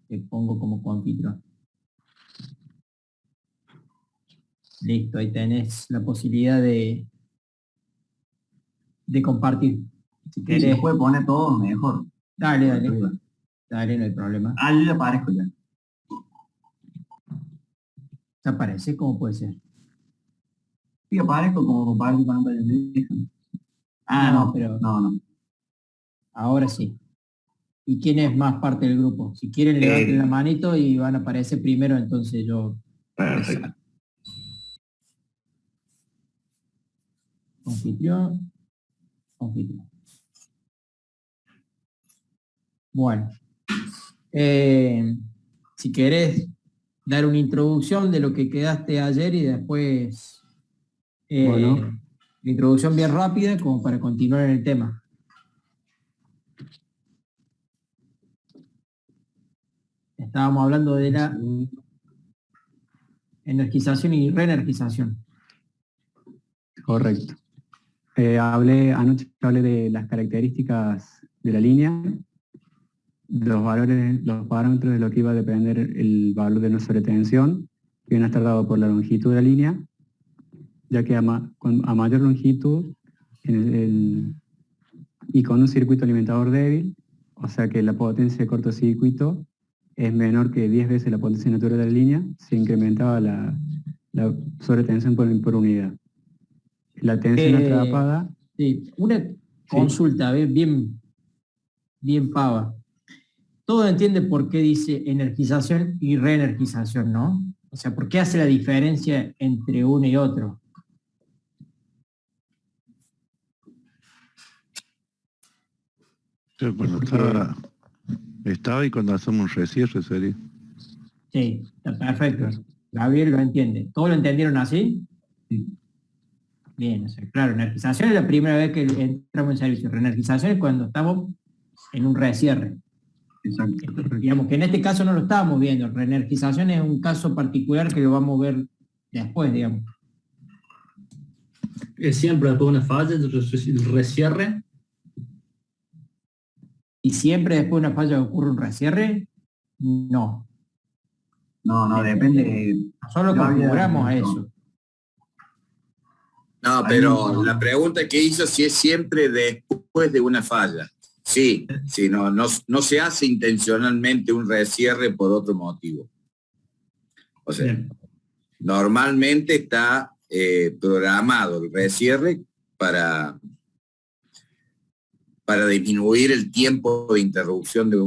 te pongo como coanfitrión. Listo, ahí tenés la posibilidad de compartir. Si Sí, querés. si después pone todo, mejor. Dale, dale, no hay problema. Ah, yo ya aparezco ya. ¿Te aparece? ¿Cómo puede ser? Sí, aparezco como compartir pantalla. Ah, no, pero no. ahora sí. ¿Y quién es más parte del grupo? Si quieren, levanten la manito y van a aparecer primero, entonces yo... Perfecto. Anfitrión. Bueno. Si querés dar una introducción de lo que quedaste ayer y después Bueno. la introducción bien rápida como para continuar en el tema. Estábamos hablando de la energización y reenergización. Correcto. Anoche hablé de las características de la línea, los parámetros de lo que iba a depender el valor de nuestra sobretensión, que viene a estar dado por la longitud de la línea, ya que a mayor longitud y con un circuito alimentador débil, o sea que la potencia de cortocircuito es menor que 10 veces la potencia natural de la línea, se incrementaba la sobretensión por unidad. La tensión atrapada... Sí, una consulta, bien pava. Todo entiende por qué dice energización y reenergización, ¿no? O sea, ¿por qué hace la diferencia entre uno y otro? Sí, cuando estaba y cuando hacemos un recierre sería. Sí, está perfecto. Gabriel lo entiende. ¿Todos lo entendieron así? Sí. Bien, o sea, claro, energización es la primera vez que entramos en servicio. Reenergización es cuando estamos en un recierre. Exacto. Digamos que en este caso no lo estábamos viendo. Reenergización es un caso particular que lo vamos a ver después, digamos. ¿Es siempre después de una falla el recierre? ¿Y siempre después de una falla ocurre un recierre? No. No, depende. Solo configuramos eso. No, pero la pregunta que hizo si es siempre después de una falla. Sí, no se hace intencionalmente un recierre por otro motivo. O sea, normalmente está programado el recierre para disminuir el tiempo de interrupción de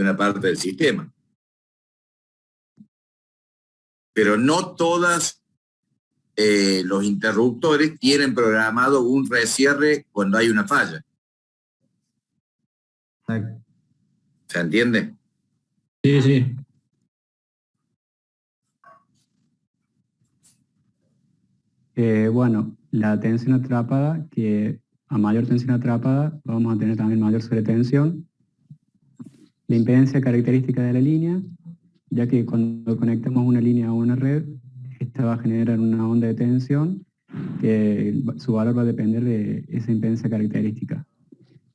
una parte del sistema. Pero no todas los interruptores tienen programado un recierre cuando hay una falla. ¿Se entiende? Sí. Bueno, la tensión atrapada, que a mayor tensión atrapada vamos a tener también mayor sobretensión. La impedancia característica de la línea, ya que cuando conectamos una línea a una red, esta va a generar una onda de tensión que su valor va a depender de esa impedancia característica.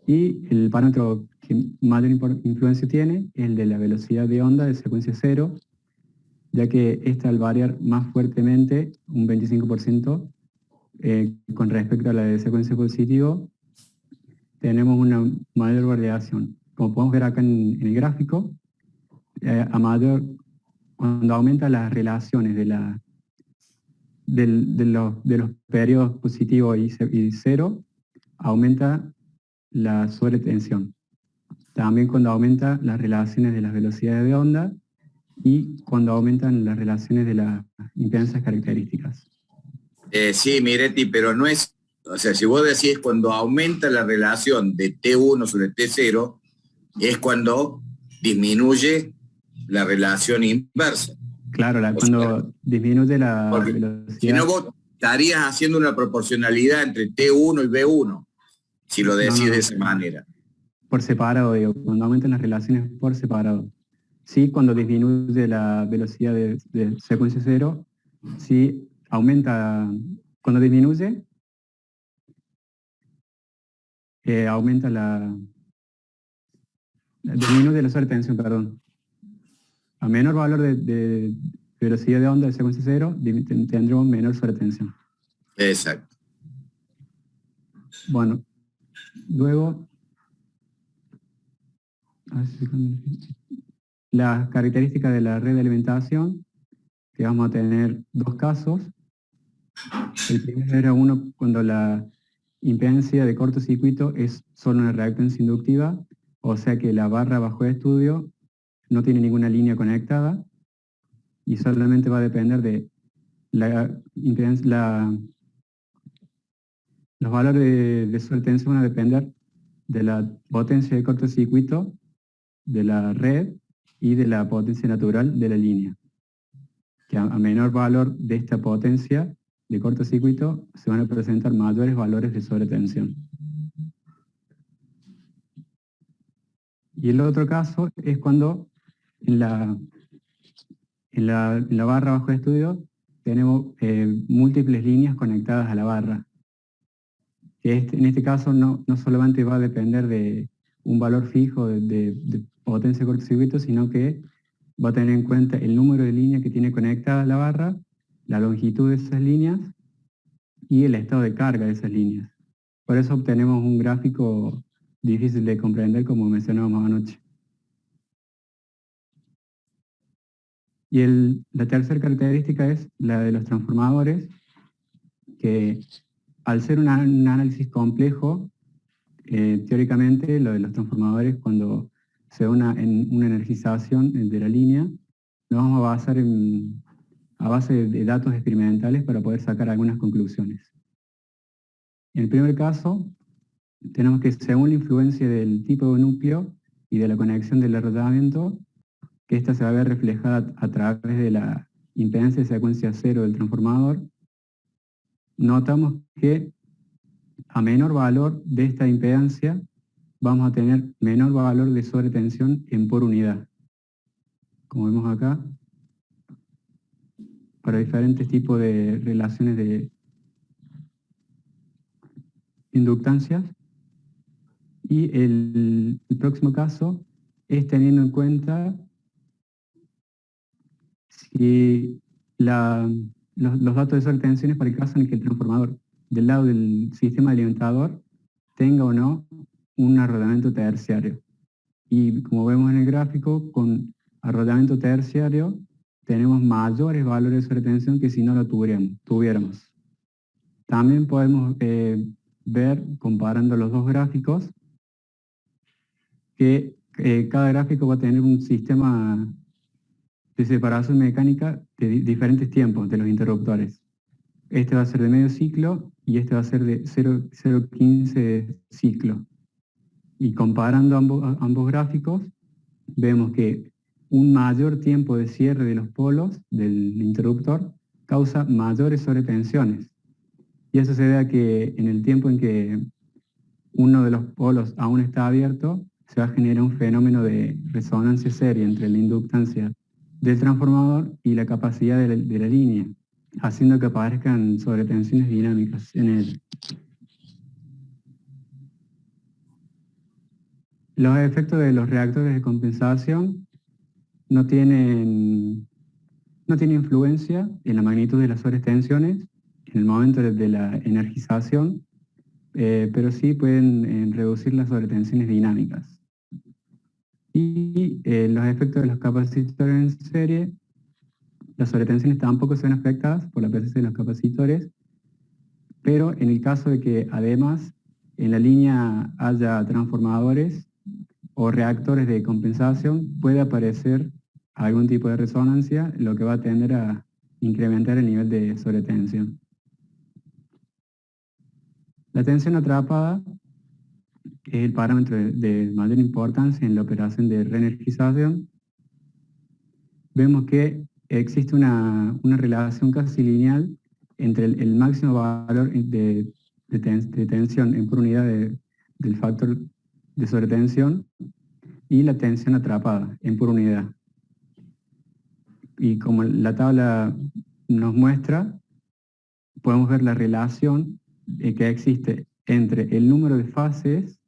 Y el parámetro que mayor influencia tiene es el de la velocidad de onda de secuencia cero, ya que esta al variar más fuertemente, un 25%, con respecto a la de secuencia positivo, tenemos una mayor variación. Como podemos ver acá en el gráfico, cuando aumentan las relaciones de los periodos positivo y cero, aumenta la sobretensión. También cuando aumentan las relaciones de las velocidades de onda y cuando aumentan las relaciones de las impedancias características. Sí, Miretti, pero no es, o sea, si vos decís cuando aumenta la relación de T1 sobre T0, es cuando disminuye la relación inversa. Claro, cuando disminuye la velocidad. Si no, vos estarías haciendo una proporcionalidad entre T1 y B1, si lo decís de esa manera. Por separado, digo, cuando aumentan las relaciones por separado. Sí, cuando disminuye la velocidad de secuencia cero, sí aumenta, cuando disminuye, aumenta disminuye la sobretensión, perdón. a menor valor de velocidad de onda de secuencia cero, tendremos menor sobretensión. Exacto. Bueno, luego, las características de la red de alimentación, que vamos a tener dos casos. El primero era uno cuando la impedancia de cortocircuito es solo una reactancia inductiva, o sea que la barra bajo estudio no tiene ninguna línea conectada y solamente va a depender de la impedancia, los valores de sobretensión van a depender de la potencia de cortocircuito de la red y de la potencia natural de la línea. Que a menor valor de esta potencia de cortocircuito se van a presentar mayores valores de sobretensión. Y el otro caso es cuando en la barra bajo estudio tenemos múltiples líneas conectadas a la barra. Que en este caso no solamente va a depender de un valor fijo de potencia de cortocircuito, sino que va a tener en cuenta el número de líneas que tiene conectada la barra, la longitud de esas líneas y el estado de carga de esas líneas. Por eso obtenemos un gráfico difícil de comprender, como mencionábamos anoche. Y la tercera característica es la de los transformadores, que al ser un análisis complejo, teóricamente lo de los transformadores, cuando se da en una energización de la línea, nos vamos a basar a base de datos experimentales para poder sacar algunas conclusiones. En el primer caso, tenemos que según la influencia del tipo de núcleo y de la conexión del arrollamiento, que esta se va a ver reflejada a través de la impedancia de secuencia cero del transformador, notamos que a menor valor de esta impedancia vamos a tener menor valor de sobretensión en por unidad. Como vemos acá, para diferentes tipos de relaciones de inductancias. Y el próximo caso es teniendo en cuenta si los datos de sobretensiones para el caso en el que el transformador del lado del sistema alimentador tenga o no un arrollamiento terciario. Y como vemos en el gráfico, con arrollamiento terciario tenemos mayores valores de sobretensión que si no lo tuviéramos. También podemos ver, comparando los dos gráficos, que cada gráfico va a tener un sistema de separación mecánica de diferentes tiempos de los interruptores. Este va a ser de medio ciclo y este va a ser de 0,15 ciclo. Y comparando ambos gráficos, vemos que un mayor tiempo de cierre de los polos del interruptor causa mayores sobretensiones. Y eso se debe a que en el tiempo en que uno de los polos aún está abierto, se va a generar un fenómeno de resonancia serie entre la inductancia del transformador y la capacidad de la línea, haciendo que aparezcan sobretensiones dinámicas en él. Los efectos de los reactores de compensación no tienen influencia en la magnitud de las sobretensiones en el momento de la energización, pero sí pueden reducir las sobretensiones dinámicas. Y los efectos de los capacitores en serie, las sobretensiones tampoco se ven afectadas por la presencia de los capacitores, pero en el caso de que además en la línea haya transformadores o reactores de compensación, puede aparecer algún tipo de resonancia, lo que va a tender a incrementar el nivel de sobretensión. La tensión atrapada es el parámetro de mayor importancia en la operación de reenergización. Vemos que existe una relación casi lineal entre el máximo valor de tensión en por unidad del factor de sobretensión y la tensión atrapada en por unidad. Y como la tabla nos muestra, podemos ver la relación que existe entre el número de fases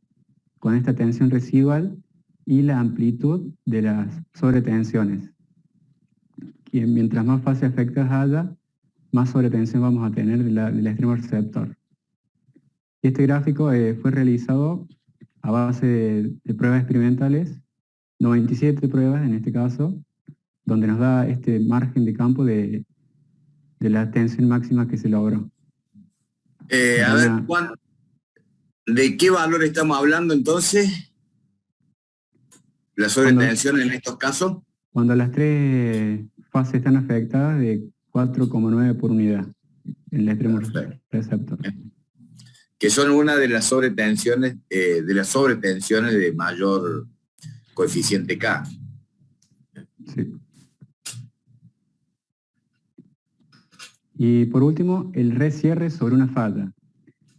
con esta tensión residual y la amplitud de las sobretensiones. que mientras más fases afectadas haya, más sobretensión vamos a tener del extremo receptor. Este gráfico fue realizado a base de pruebas experimentales, 97 pruebas en este caso, donde nos da este margen de campo de la tensión máxima que se logró. A ver, Juan, ¿de qué valor estamos hablando entonces? ¿La sobretensión en estos casos? Cuando las tres fases están afectadas, de 4,9 por unidad en el extremo receptor. Que son una de las sobretensiones de mayor coeficiente K. Sí. Y por último, el recierre sobre una falla,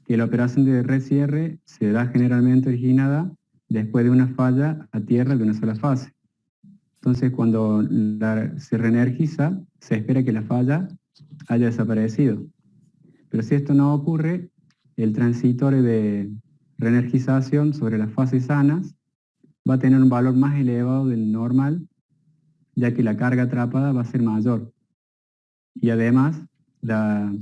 que la operación de recierre se da generalmente originada después de una falla a tierra de una sola fase. Entonces, cuando se reenergiza, se espera que la falla haya desaparecido. Pero si esto no ocurre, el transitorio de reenergización sobre las fases sanas va a tener un valor más elevado del normal, ya que la carga atrapada va a ser mayor. Y además, la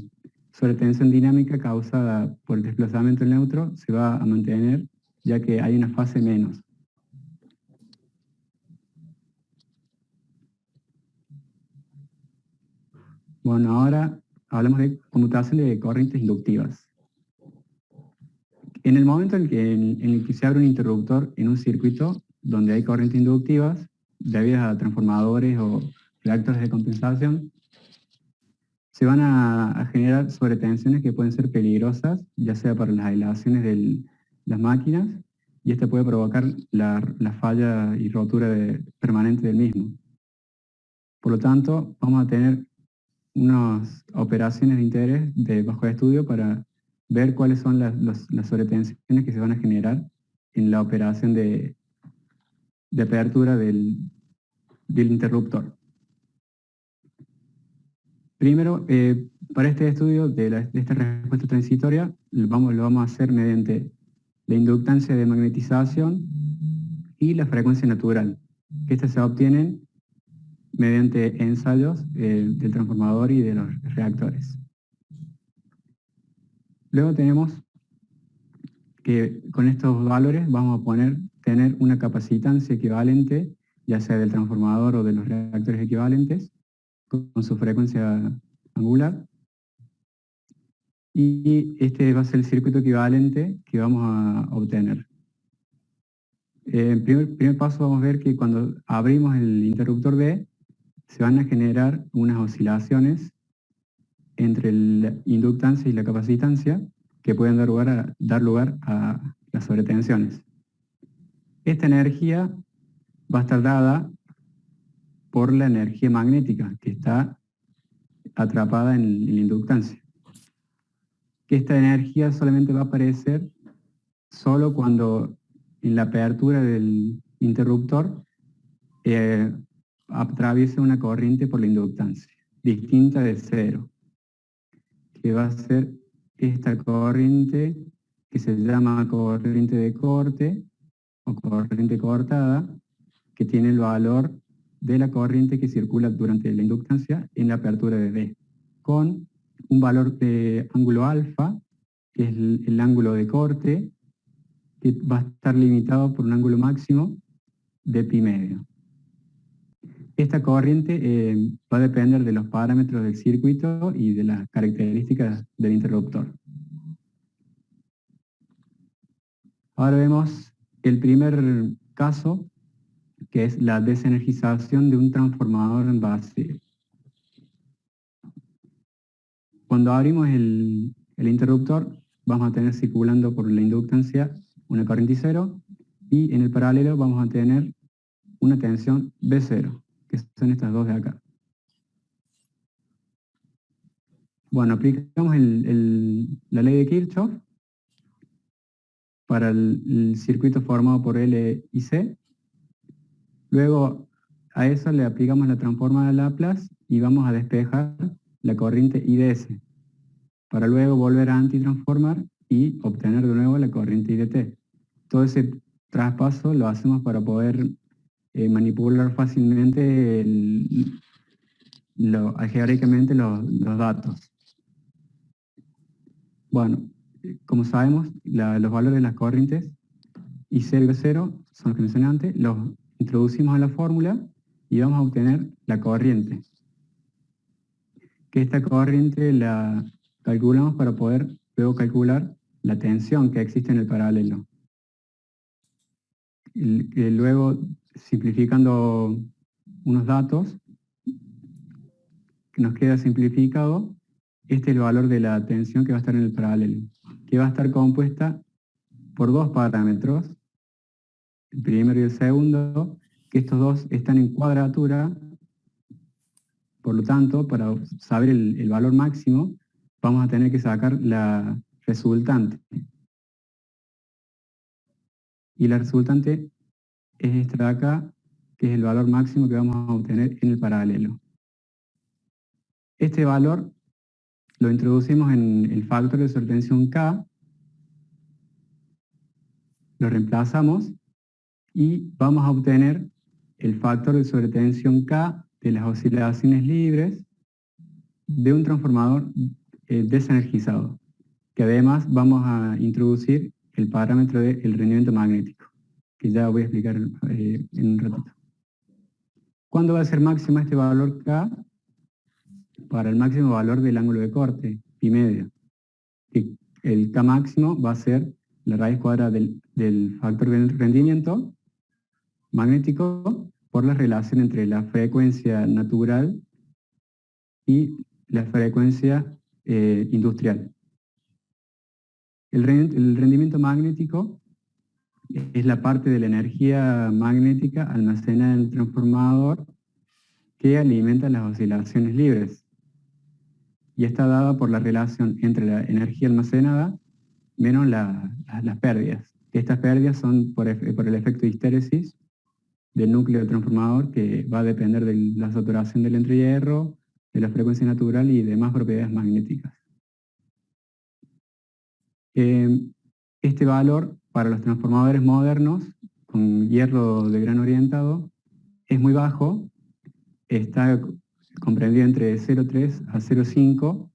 sobretensión dinámica causada por el desplazamiento del neutro se va a mantener, ya que hay una fase menos. Bueno, ahora hablamos de conmutación de corrientes inductivas. En el momento en el que se abre un interruptor en un circuito donde hay corrientes inductivas, debidas a transformadores o reactores de compensación, se van a generar sobretensiones que pueden ser peligrosas, ya sea para las aislaciones de las máquinas, y esta puede provocar la falla y rotura permanente del mismo. Por lo tanto, vamos a tener unas operaciones de interés de bajo estudio para ver cuáles son las sobretensiones que se van a generar en la operación de apertura del interruptor. Primero, para este estudio de esta respuesta transitoria, lo vamos a hacer mediante la inductancia de magnetización y la frecuencia natural, que estas se obtienen mediante ensayos del transformador y de los reactores. Luego tenemos que con estos valores vamos a tener una capacitancia equivalente, ya sea del transformador o de los reactores equivalentes, con su frecuencia angular. Y este va a ser el circuito equivalente que vamos a obtener. En primer paso vamos a ver que cuando abrimos el interruptor D, se van a generar unas oscilaciones entre la inductancia y la capacitancia que pueden dar lugar a las sobretensiones. Esta energía va a estar dada por la energía magnética que está atrapada en la inductancia. Esta energía solamente va a aparecer solo cuando en la apertura del interruptor atraviesa una corriente por la inductancia, distinta de cero, que va a ser esta corriente que se llama corriente de corte o corriente cortada, que tiene el valor de la corriente que circula durante la inductancia en la apertura de D, con un valor de ángulo alfa, que es el ángulo de corte, que va a estar limitado por un ángulo máximo de pi medio. Esta corriente va a depender de los parámetros del circuito y de las características del interruptor. Ahora vemos el primer caso, que es la desenergización de un transformador en base. Cuando abrimos el interruptor, vamos a tener circulando por la inductancia una corriente I0 y en el paralelo vamos a tener una tensión B0, que son estas dos de acá. Bueno, aplicamos la ley de Kirchhoff para el circuito formado por L y C. Luego a eso le aplicamos la transforma de Laplace y vamos a despejar la corriente IDS, para luego volver a antitransformar y obtener de nuevo la corriente IDT. Todo ese traspaso lo hacemos para poder manipular fácilmente algebraicamente los datos. Bueno, como sabemos, los valores de las corrientes I0 y B0 son los que mencioné antes, los introducimos en la fórmula y vamos a obtener la corriente. Que esta corriente la calculamos para poder luego calcular la tensión que existe en el paralelo. Luego, simplificando unos datos, que nos queda simplificado, este es el valor de la tensión que va a estar en el paralelo, que va a estar compuesta por dos parámetros, el primero y el segundo, que estos dos están en cuadratura. Por lo tanto, para saber el valor máximo, vamos a tener que sacar la resultante. Y la resultante es esta de acá, que es el valor máximo que vamos a obtener en el paralelo. Este valor lo introducimos en el factor de sobretensión K, lo reemplazamos y vamos a obtener el factor de sobretensión K de las oscilaciones libres de un transformador desenergizado, que además vamos a introducir el parámetro del rendimiento magnético, que ya voy a explicar en un ratito. ¿Cuándo va a ser máximo este valor K? Para el máximo valor del ángulo de corte, pi medio. El K máximo va a ser la raíz cuadrada del factor de rendimiento magnético por la relación entre la frecuencia natural y la frecuencia industrial. El rendimiento magnético es la parte de la energía magnética almacenada en el transformador que alimenta las oscilaciones libres y está dada por la relación entre la energía almacenada menos las pérdidas. Estas pérdidas son por el efecto de histéresis del núcleo del transformador, que va a depender de la saturación del entrehierro, de la frecuencia natural y demás propiedades magnéticas. Este valor para los transformadores modernos con hierro de grano orientado es muy bajo, está comprendido entre 0,3 a 0,5,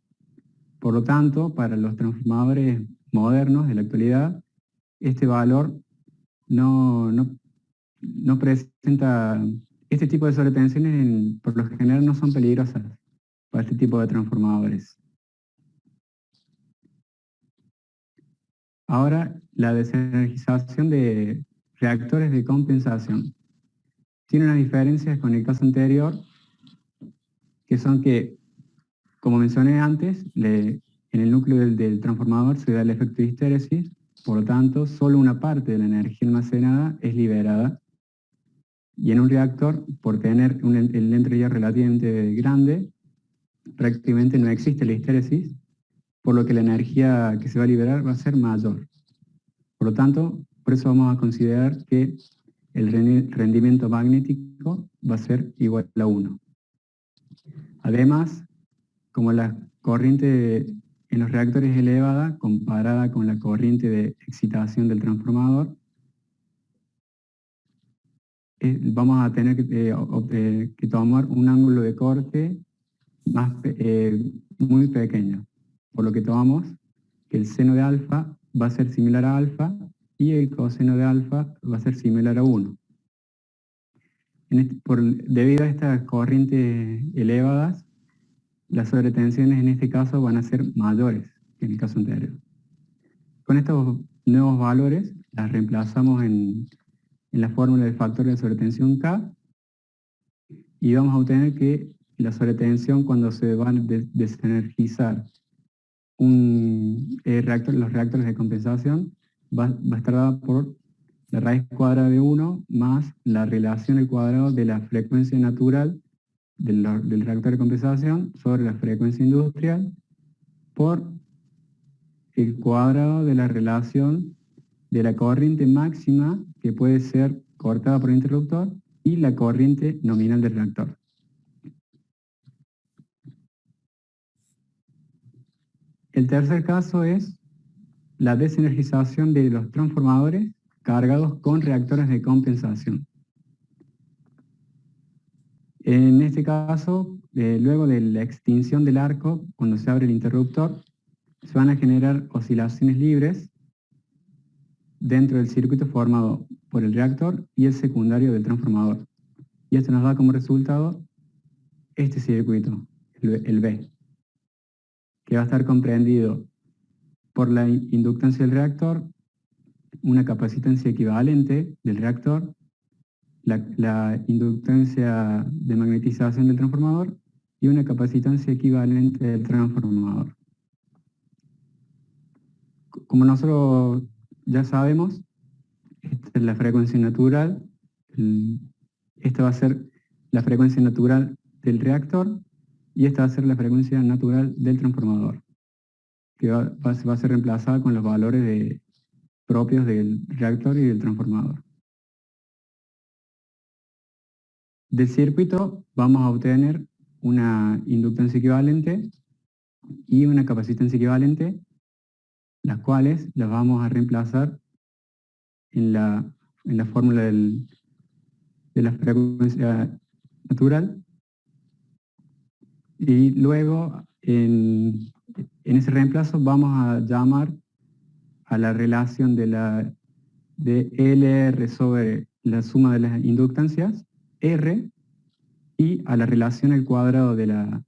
por lo tanto, para los transformadores modernos de la actualidad, este valor no presenta, este tipo de sobretensiones por lo general no son peligrosas para este tipo de transformadores. Ahora, la desenergización de reactores de compensación. Tiene unas diferencias con el caso anterior, que son que, como mencioné antes, en el núcleo del transformador se da el efecto de histéresis, por lo tanto, solo una parte de la energía almacenada es liberada. Y en un reactor, por tener el entrehierro relativamente grande, prácticamente no existe la histéresis, por lo que la energía que se va a liberar va a ser mayor. Por lo tanto, por eso vamos a considerar que el rendimiento magnético va a ser igual a 1. Además, como la corriente en los reactores es elevada, comparada con la corriente de excitación del transformador, vamos a tener que tomar un ángulo de corte muy pequeño, por lo que tomamos que el seno de alfa va a ser similar a alfa y el coseno de alfa va a ser similar a 1. Debido a estas corrientes elevadas, las sobretensiones en este caso van a ser mayores que en el caso anterior. Con estos nuevos valores las reemplazamos en la fórmula del factor de sobretensión K y vamos a obtener que la sobretensión, cuando se van a desenergizar los reactores de compensación, va a estar dada por la raíz cuadrada de 1 más la relación al cuadrado de la frecuencia natural del reactor de compensación sobre la frecuencia industrial por el cuadrado de la relación de la corriente máxima que puede ser cortada por el interruptor y la corriente nominal del reactor. El tercer caso es la desenergización de los transformadores cargados con reactores de compensación. En este caso, luego de la extinción del arco, cuando se abre el interruptor, se van a generar oscilaciones libres dentro del circuito formado por el reactor y el secundario del transformador. Y esto nos da como resultado este circuito, el B, que va a estar comprendido por la inductancia del reactor, una capacitancia equivalente del reactor, la inductancia de magnetización del transformador y una capacitancia equivalente del transformador. Como nosotros ya sabemos, esta es la frecuencia natural, esta va a ser la frecuencia natural del reactor y esta va a ser la frecuencia natural del transformador, que va a ser reemplazada con los valores propios del reactor y del transformador. Del circuito vamos a obtener una inductancia equivalente y una capacitancia equivalente, las cuales las vamos a reemplazar en la fórmula de la frecuencia natural, y luego en ese reemplazo vamos a llamar a la relación de LR sobre la suma de las inductancias, R, y a la relación al cuadrado de la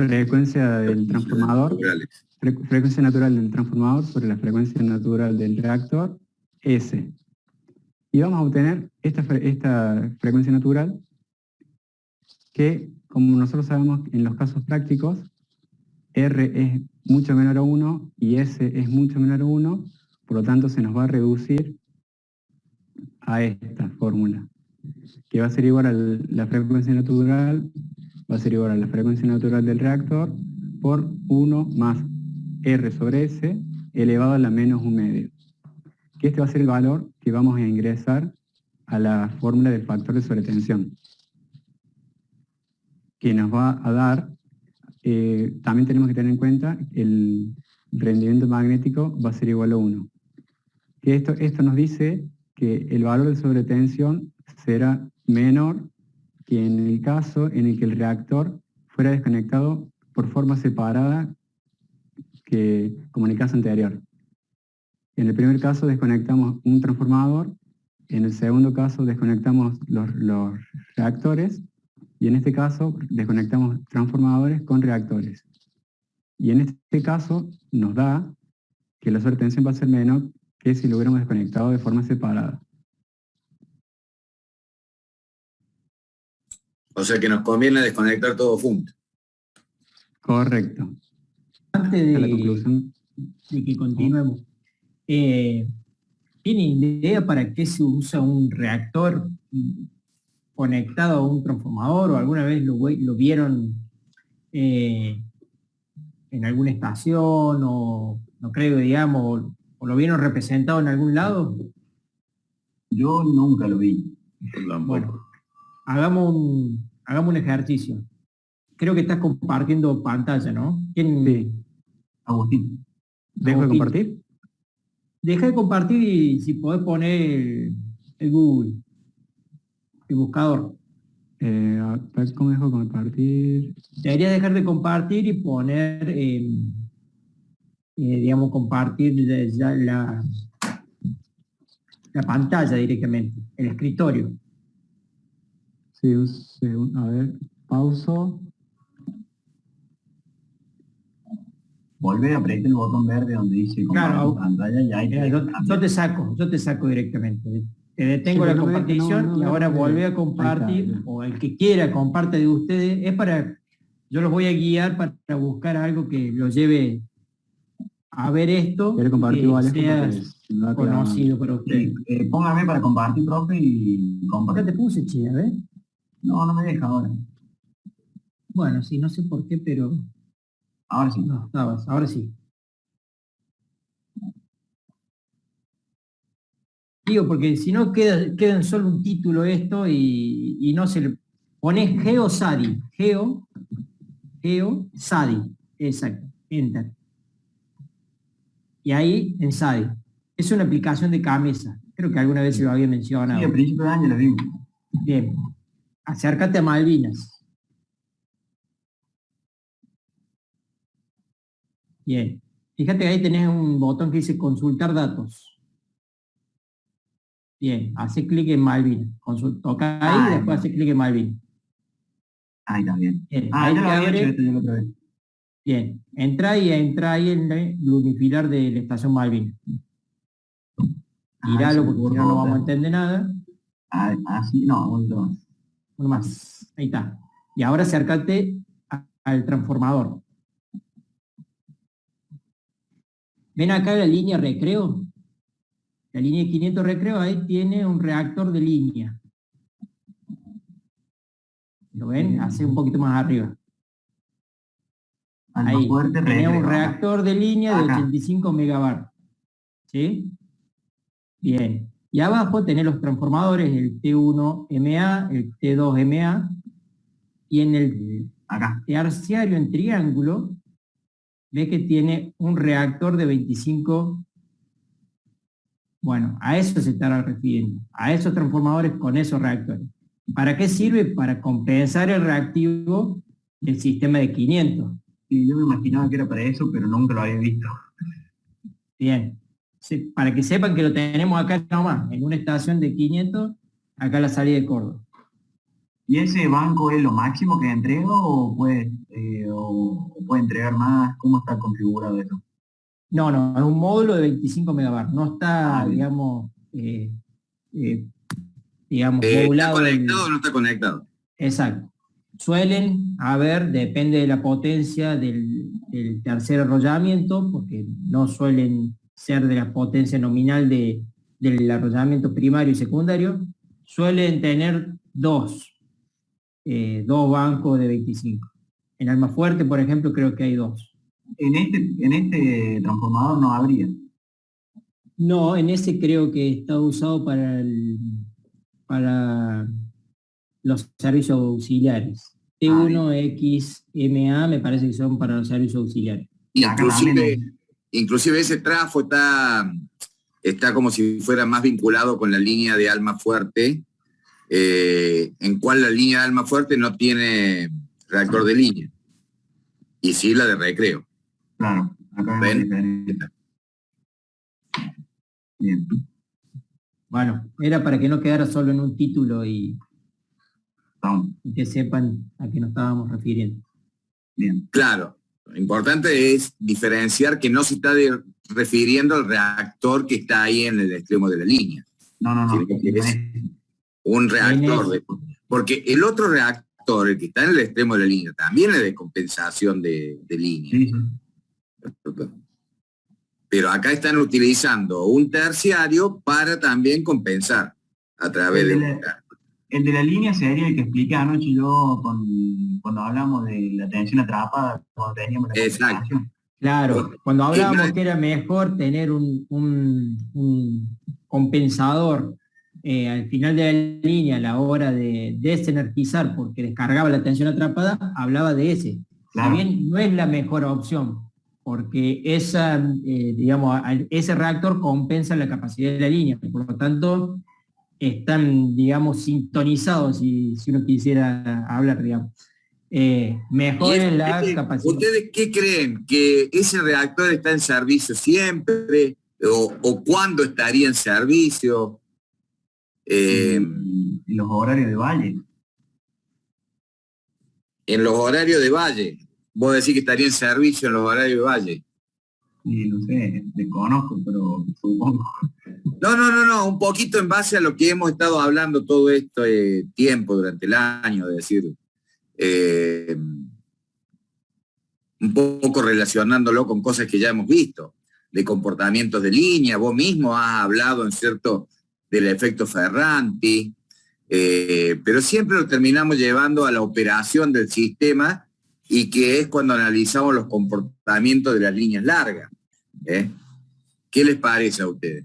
frecuencia del transformador, frecuencia natural del transformador sobre la frecuencia natural del reactor, S. Y vamos a obtener esta frecuencia natural que, como nosotros sabemos en los casos prácticos, R es mucho menor a 1 y S es mucho menor a 1, por lo tanto se nos va a reducir a esta fórmula, que va a ser igual a la frecuencia natural, va a ser igual a la frecuencia natural del reactor por 1 más R sobre S elevado a la menos 1/2. Que este va a ser el valor que vamos a ingresar a la fórmula del factor de sobretensión, que nos va a dar, también tenemos que tener en cuenta, el rendimiento magnético va a ser igual a 1. Que esto nos dice que el valor de sobretensión será menor que en el caso en el que el reactor fuera desconectado por forma separada como en el caso anterior. En el primer caso desconectamos un transformador, en el segundo caso desconectamos los reactores, y en este caso desconectamos transformadores con reactores. Y en este caso nos da que la sobretensión va a ser menor que si lo hubiéramos desconectado de forma separada. O sea que nos conviene desconectar todo junto. Correcto. Antes La conclusión. de que continuemos, ¿tiene idea para qué se usa un reactor conectado a un transformador, o alguna vez lo vieron en alguna estación, o no creo, digamos, o lo vieron representado en algún lado? Yo nunca lo vi. Bueno, hagamos un ejercicio. Creo que estás compartiendo pantalla, ¿no? Sí. Agustín. ¿Dejo de compartir? Deja de compartir y si podés poner el Google, el buscador. ¿Cómo dejo de compartir? Deberías dejar de compartir y poner, digamos, compartir ya la pantalla directamente, el escritorio. Sí, un segundo. A ver, pauso. Volvé a apretar el botón verde donde dice Claro, pantalla y ahí Mira, yo te saco directamente. Te detengo Sí, la no compartición y ahora volvé a compartir, Ahí está, o el que quiera comparte de ustedes. Yo los voy a guiar para buscar algo que los lleve a ver esto, Quiero compartir que Alejo, sea porque si no queda- conocido para ustedes. Póngame para compartir, profe, y Ya compartir. te puse, che, a ver. No me deja ahora. Bueno, sí, no sé por qué, pero Ahora sí. no, estabas, ahora sí. Digo, porque si no queda en solo un título esto y no se le... Pones GeoSADI, GeoSADI, exacto, enter. Y ahí en SADI. Es una aplicación de Camesa. Creo que alguna vez se lo había Sí, mencionado. a principio de año la vimos. Bien. Acércate a Malvinas. Bien. Fíjate que ahí tenés un botón que dice consultar datos. Bien. Hace clic en Malvinas. Toca ahí y después hace clic en Malvinas. Ahí también. Bien. Ah, Ahí ya te lo había abre. hecho esto yo la otra vez. Bien. Entra ahí en el unifilar de la estación Malvinas. Míralo se me porque si no, borró no vamos a otra. entender nada. Sí, no, un poquito más. Uno más. Ahí está. Y ahora acércate al transformador. ¿Ven acá la línea recreo? La línea de 500 recreo, ahí tiene un reactor de línea. ¿Lo ven? Hace un poquito más arriba. Alma Ahí. fuerte, Tenía un recreo. reactor de línea de Acá. 85 megabar. ¿Sí? Bien. Y abajo tenés los transformadores, el T1MA, el T2MA, y en el Acá. terciario en triángulo, ves que tiene un reactor de 25. Bueno, a eso se estará refiriendo, a esos transformadores con esos reactores. ¿Para qué sirve? Para compensar el reactivo del sistema de 500. Sí, yo me imaginaba que era para eso, pero nunca lo había visto. Bien. Sí, para que sepan que lo tenemos acá nomás, en una estación de 500, acá a la salida de Córdoba. ¿Y ese banco es lo máximo que entrega o puede entregar más? ¿Cómo está configurado eso? No, es un módulo de 25 megabar. No está, Bien. digamos, ¿Está modulado. conectado o no está conectado? Exacto. Suelen haber, depende de la potencia del tercer arrollamiento, porque no suelen ser de la potencia nominal del arrollamiento primario y secundario, suelen tener dos bancos de 25. En Almafuerte, por ejemplo, creo que hay dos. En este transformador no habría. No, en ese creo que está usado para los servicios auxiliares. T1XMA me parece que son para los servicios auxiliares. Y acá también Inclusive ese trafo está como si fuera más vinculado con la línea de Almafuerte, en cual la línea de Almafuerte no tiene reactor de línea, y sí la de recreo. Claro, acá ¿Ven? es diferente. Bien. Bueno, era para que no quedara solo en un título y que sepan a qué nos estábamos refiriendo. Bien. Claro, lo importante es diferenciar que no se está refiriendo al reactor que está ahí en el extremo de la línea. No. Sino que es un reactor. Porque el otro reactor, el que está en el extremo de la línea, también es de compensación de línea. Sí. Pero acá están utilizando un terciario para también compensar a través de... El de la línea sería el que expliqué anoche yo cuando hablamos de la tensión atrapada, cuando teníamos la Exacto. Claro, cuando hablábamos que era mejor tener un compensador al final de la línea a la hora de desenergizar porque descargaba la tensión atrapada, hablaba de ese. Claro. Si bien no es la mejor opción, porque ese reactor compensa la capacidad de la línea, por lo tanto están, digamos, sintonizados si uno quisiera hablar, digamos. Mejor es la capacidad. ¿Ustedes qué creen? ¿Que ese reactor está en servicio siempre? ¿O cuándo estaría en servicio? En los horarios de valle. En los horarios de valle. Vos decís que estaría en servicio en los horarios de valle. Sí, no sé, desconozco, pero supongo. No, un poquito en base a lo que hemos estado hablando todo este tiempo durante el año, es decir, un poco relacionándolo con cosas que ya hemos visto, de comportamientos de línea. Vos mismo has hablado, en cierto, del efecto Ferranti, pero siempre lo terminamos llevando a la operación del sistema, y que es cuando analizamos los comportamientos de las líneas largas. ¿Qué les parece a ustedes?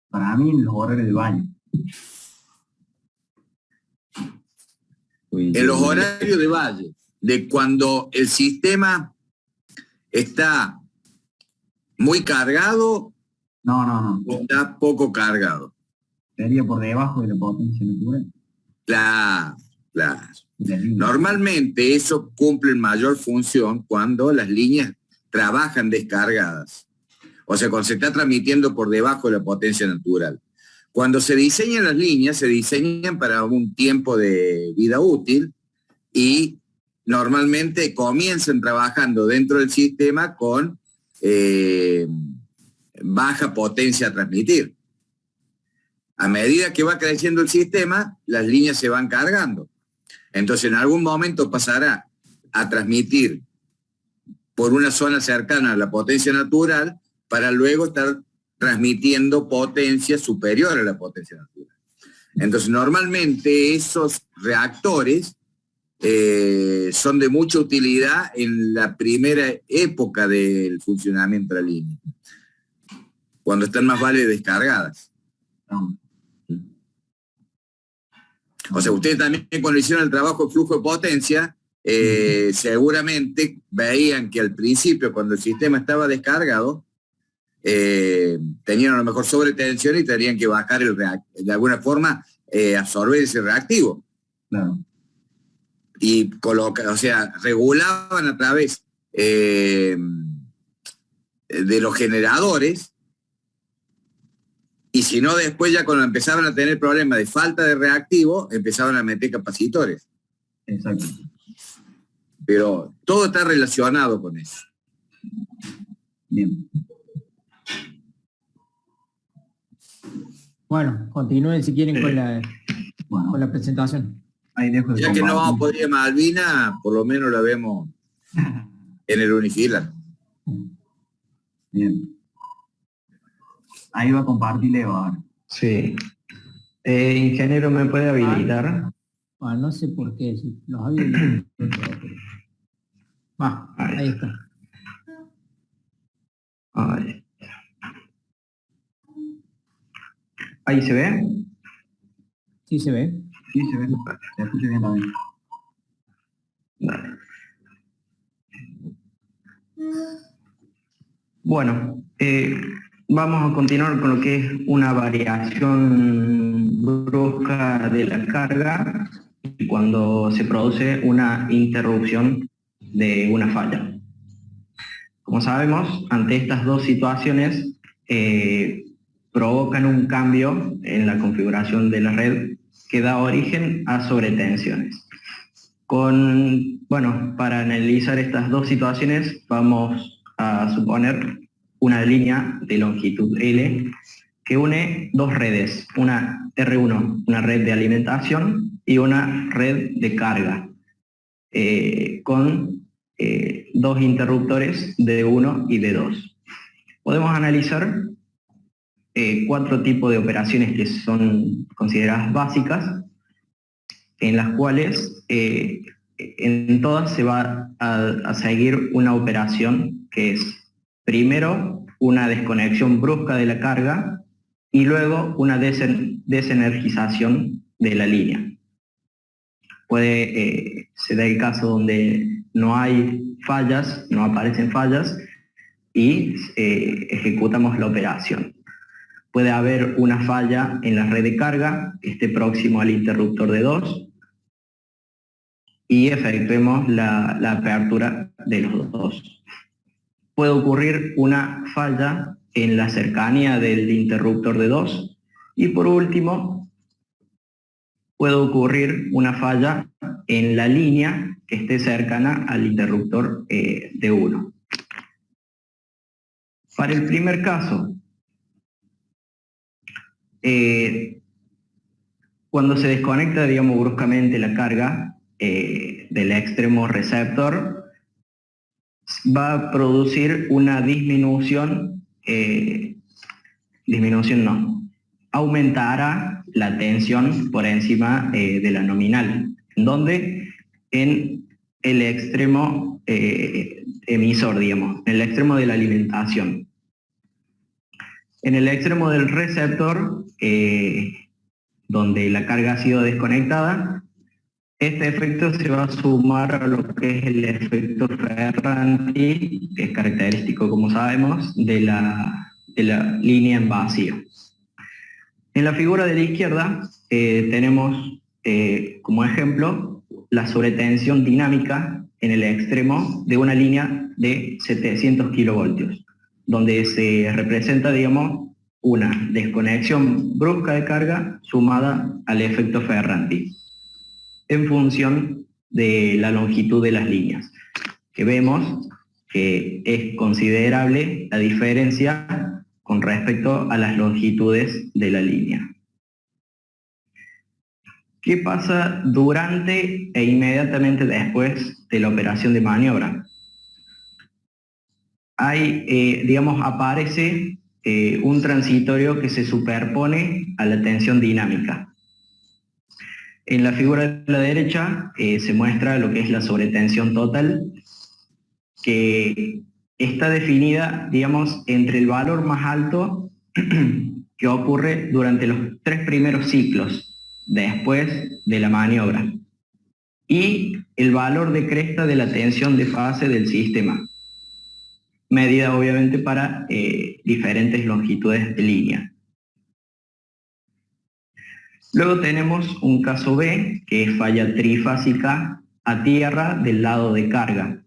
Para mí, en los horarios de baño. En los horarios de valle, de cuando el sistema está ¿Muy cargado No. o está poco cargado? Sería por debajo de la potencia natural. Claro. La línea. Normalmente eso cumple mayor función cuando las líneas trabajan descargadas. O sea, cuando se está transmitiendo por debajo de la potencia natural. Cuando se diseñan las líneas, se diseñan para un tiempo de vida útil y normalmente comienzan trabajando dentro del sistema con baja potencia a transmitir. A medida que va creciendo el sistema, las líneas se van cargando. Entonces, en algún momento pasará a transmitir por una zona cercana a la potencia natural para luego estar transmitiendo potencia superior a la potencia natural. Entonces, normalmente esos reactores son de mucha utilidad en la primera época del funcionamiento de la línea, cuando están más vale descargadas. O sea, ustedes también cuando hicieron el trabajo de flujo de potencia, seguramente veían que al principio, cuando el sistema estaba descargado, tenían a lo mejor sobretensión y tenían que bajar el reactivo, de alguna forma absorber ese reactivo. Claro. Y regulaban a través de los generadores, y si no, después ya cuando empezaban a tener problemas de falta de reactivo, empezaban a meter capacitores. Exacto. Pero todo está relacionado con eso. Bien. Bueno, continúen si quieren con Bueno, la presentación. ahí dejo de Ya que no vamos a compartir. poder ir a Malvina, por lo menos la vemos en el Unifilar. Bien. Ahí va a compartir Leo ahora. Sí. Ingeniero, ¿me puede habilitar? No sé por qué, si los había... Va, ahí está. Ahí. ¿Ahí se ve? Sí se ve. Sí, se ve. Se escucha bien también. Dale. Bueno, vamos a continuar con lo que es una variación brusca de la carga cuando se produce una interrupción de una falla. Como sabemos, ante estas dos situaciones provocan un cambio en la configuración de la red que da origen a sobretensiones. Para analizar estas dos situaciones vamos a suponer una línea de longitud L que une dos redes, una R1, una red de alimentación, y una red de carga, con dos interruptores D1 y D2. Podemos analizar 4 tipos de operaciones que son consideradas básicas, en las cuales en todas se va a seguir una operación que es primero una desconexión brusca de la carga y luego una desenergización de la línea. Se da el caso donde no hay fallas, no aparecen fallas y ejecutamos la operación. Puede haber una falla en la red de carga que esté próximo al interruptor de 2 y efectuemos la apertura de los dos. Puede ocurrir una falla en la cercanía del interruptor de 2 y por último puede ocurrir una falla en la línea que esté cercana al interruptor de 1. Para el primer caso, cuando se desconecta, digamos, bruscamente la carga del extremo receptor, va a producir una aumentará la tensión por encima de la nominal, donde en el extremo emisor, digamos, en el extremo de la alimentación. En el extremo del receptor, donde la carga ha sido desconectada, Este efecto se va a sumar a lo que es el efecto Ferranti, que es característico, como sabemos, de la línea en vacío. En la figura de la izquierda tenemos como ejemplo la sobretensión dinámica en el extremo de una línea de 700 kilovoltios, donde se representa, digamos, una desconexión brusca de carga sumada al efecto Ferranti, en función de la longitud de las líneas, que vemos que es considerable la diferencia con respecto a las longitudes de la línea. ¿Qué pasa durante e inmediatamente después de la operación de maniobra? Aparece un transitorio que se superpone a la tensión dinámica. En la figura de la derecha se muestra lo que es la sobretensión total, que está definida, digamos, entre el valor más alto que ocurre durante los 3 primeros ciclos después de la maniobra y el valor de cresta de la tensión de fase del sistema, medida obviamente para diferentes longitudes de línea. Luego tenemos un caso B, que es falla trifásica a tierra del lado de carga.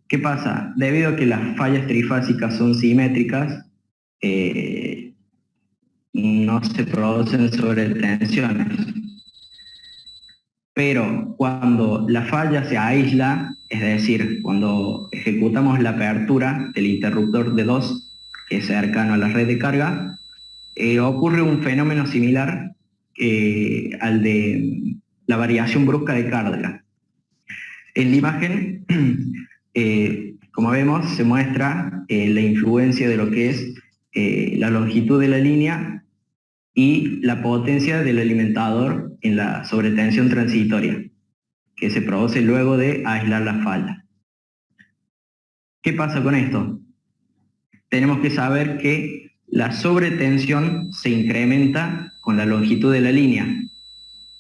¿Qué pasa? Debido a que las fallas trifásicas son simétricas, no se producen sobretensiones. Pero cuando la falla se aísla, es decir, cuando ejecutamos la apertura del interruptor de 2, que es cercano a la red de carga, ocurre un fenómeno similar al de la variación brusca de carga. En la imagen, como vemos, se muestra la influencia de lo que es la longitud de la línea y la potencia del alimentador en la sobretensión transitoria, que se produce luego de aislar la falla. ¿Qué pasa con esto? Tenemos que saber que la sobretensión se incrementa con la longitud de la línea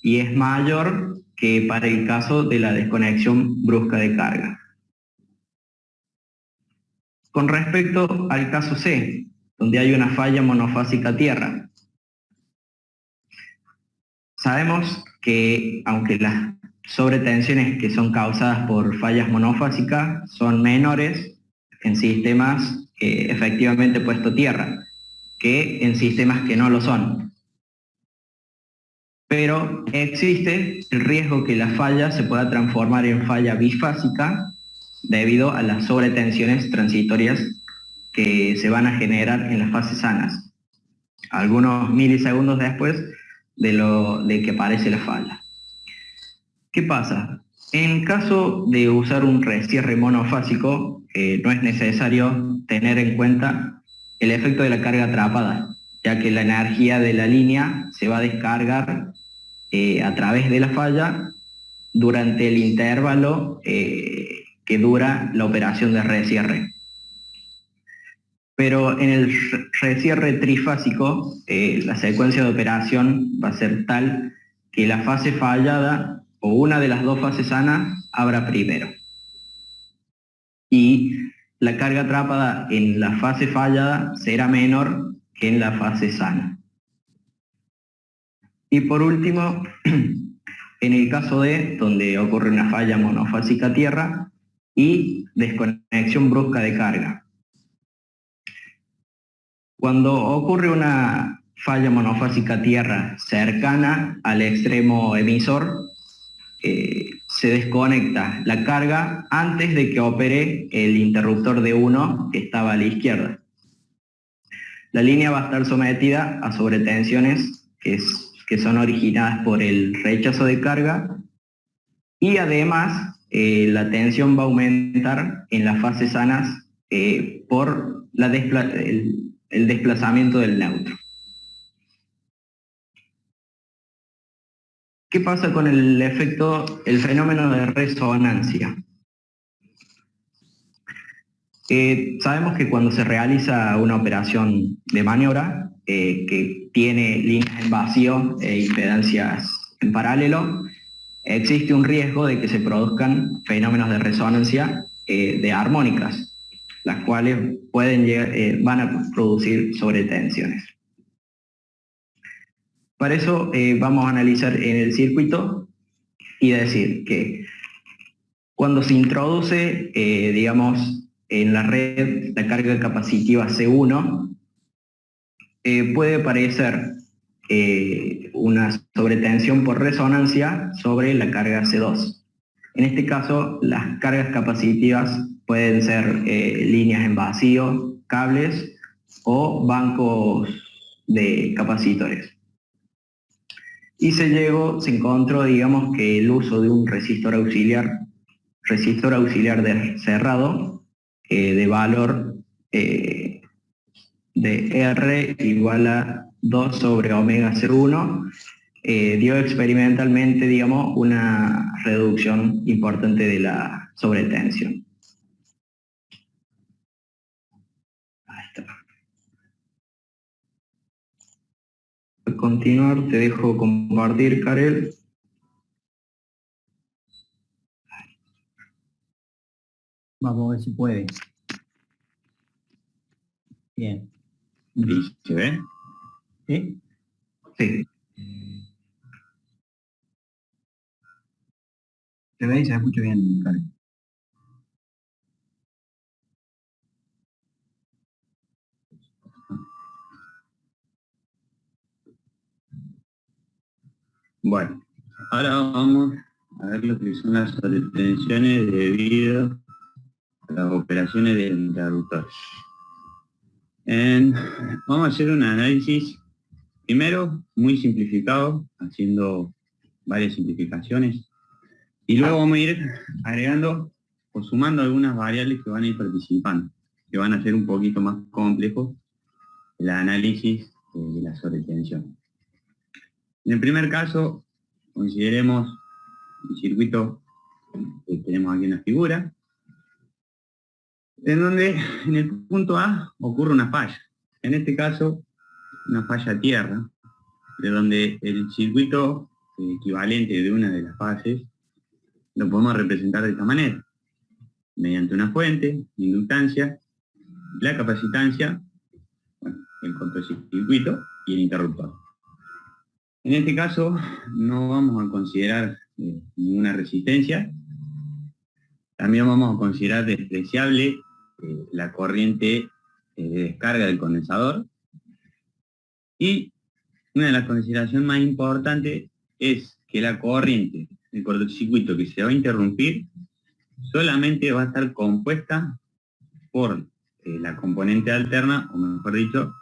y es mayor que para el caso de la desconexión brusca de carga. Con respecto al caso C, donde hay una falla monofásica a tierra, sabemos que aunque las sobretensiones que son causadas por fallas monofásicas son menores en sistemas efectivamente puesto tierra que en sistemas que no lo son. Pero existe el riesgo que la falla se pueda transformar en falla bifásica debido a las sobretensiones transitorias que se van a generar en las fases sanas, algunos milisegundos después de que aparece la falla. ¿Qué pasa? En caso de usar un recierre monofásico, no es necesario tener en cuenta el efecto de la carga atrapada, ya que la energía de la línea se va a descargar a través de la falla durante el intervalo que dura la operación de recierre. Pero en el recierre trifásico, la secuencia de operación va a ser tal que la fase fallada o una de las dos fases sanas abra primero. Y la carga atrapada en la fase fallada será menor que en la fase sana. Y por último, en el caso D, donde ocurre una falla monofásica a tierra y desconexión brusca de carga. Cuando ocurre una falla monofásica a tierra cercana al extremo emisor, se desconecta la carga antes de que opere el interruptor de 1 que estaba a la izquierda. La línea va a estar sometida a sobretensiones que son originadas por el rechazo de carga y además la tensión va a aumentar en las fases sanas por el desplazamiento del neutro. ¿Qué pasa con el fenómeno de resonancia? Sabemos que cuando se realiza una operación de maniobra que tiene líneas en vacío e impedancias En paralelo, existe un riesgo de que se produzcan fenómenos de resonancia de armónicas, las cuales van a producir sobretensiones. Para eso vamos a analizar en el circuito y decir que cuando se introduce, digamos, en la red la carga capacitiva C1, puede aparecer una sobretensión por resonancia sobre la carga C2. En este caso, las cargas capacitivas pueden ser líneas en vacío, cables o bancos de capacitores. Y se encontró, digamos, que el uso de un resistor auxiliar cerrado de valor de R igual a 2 sobre omega 0,1 dio experimentalmente, digamos, una reducción importante de la sobretensión. Ahí está. Para continuar, te dejo compartir, Karel. Vamos a ver si puede. Bien. ¿Se ve? ¿Sí? Sí. Se ve y se escucha bien, Karen. Bueno, ahora vamos a ver lo que son las sobretensiones debido a las operaciones del interruptor. Vamos a hacer un análisis, primero muy simplificado, haciendo varias simplificaciones, y luego vamos a ir agregando o sumando algunas variables que van a ir participando, que van a hacer un poquito más complejo el análisis de la sobretensión. En el primer caso, consideremos el circuito que tenemos aquí en la figura, en donde en el punto A ocurre una falla. En este caso, una falla a tierra, de donde el circuito equivalente de una de las fases lo podemos representar de esta manera, mediante una fuente, inductancia, la capacitancia, bueno, el cortocircuito y el interruptor. En este caso no vamos a considerar ninguna resistencia, también vamos a considerar despreciable la corriente de descarga del condensador, y una de las consideraciones más importantes es que la corriente del cortocircuito que se va a interrumpir solamente va a estar compuesta por la componente alterna, o mejor dicho,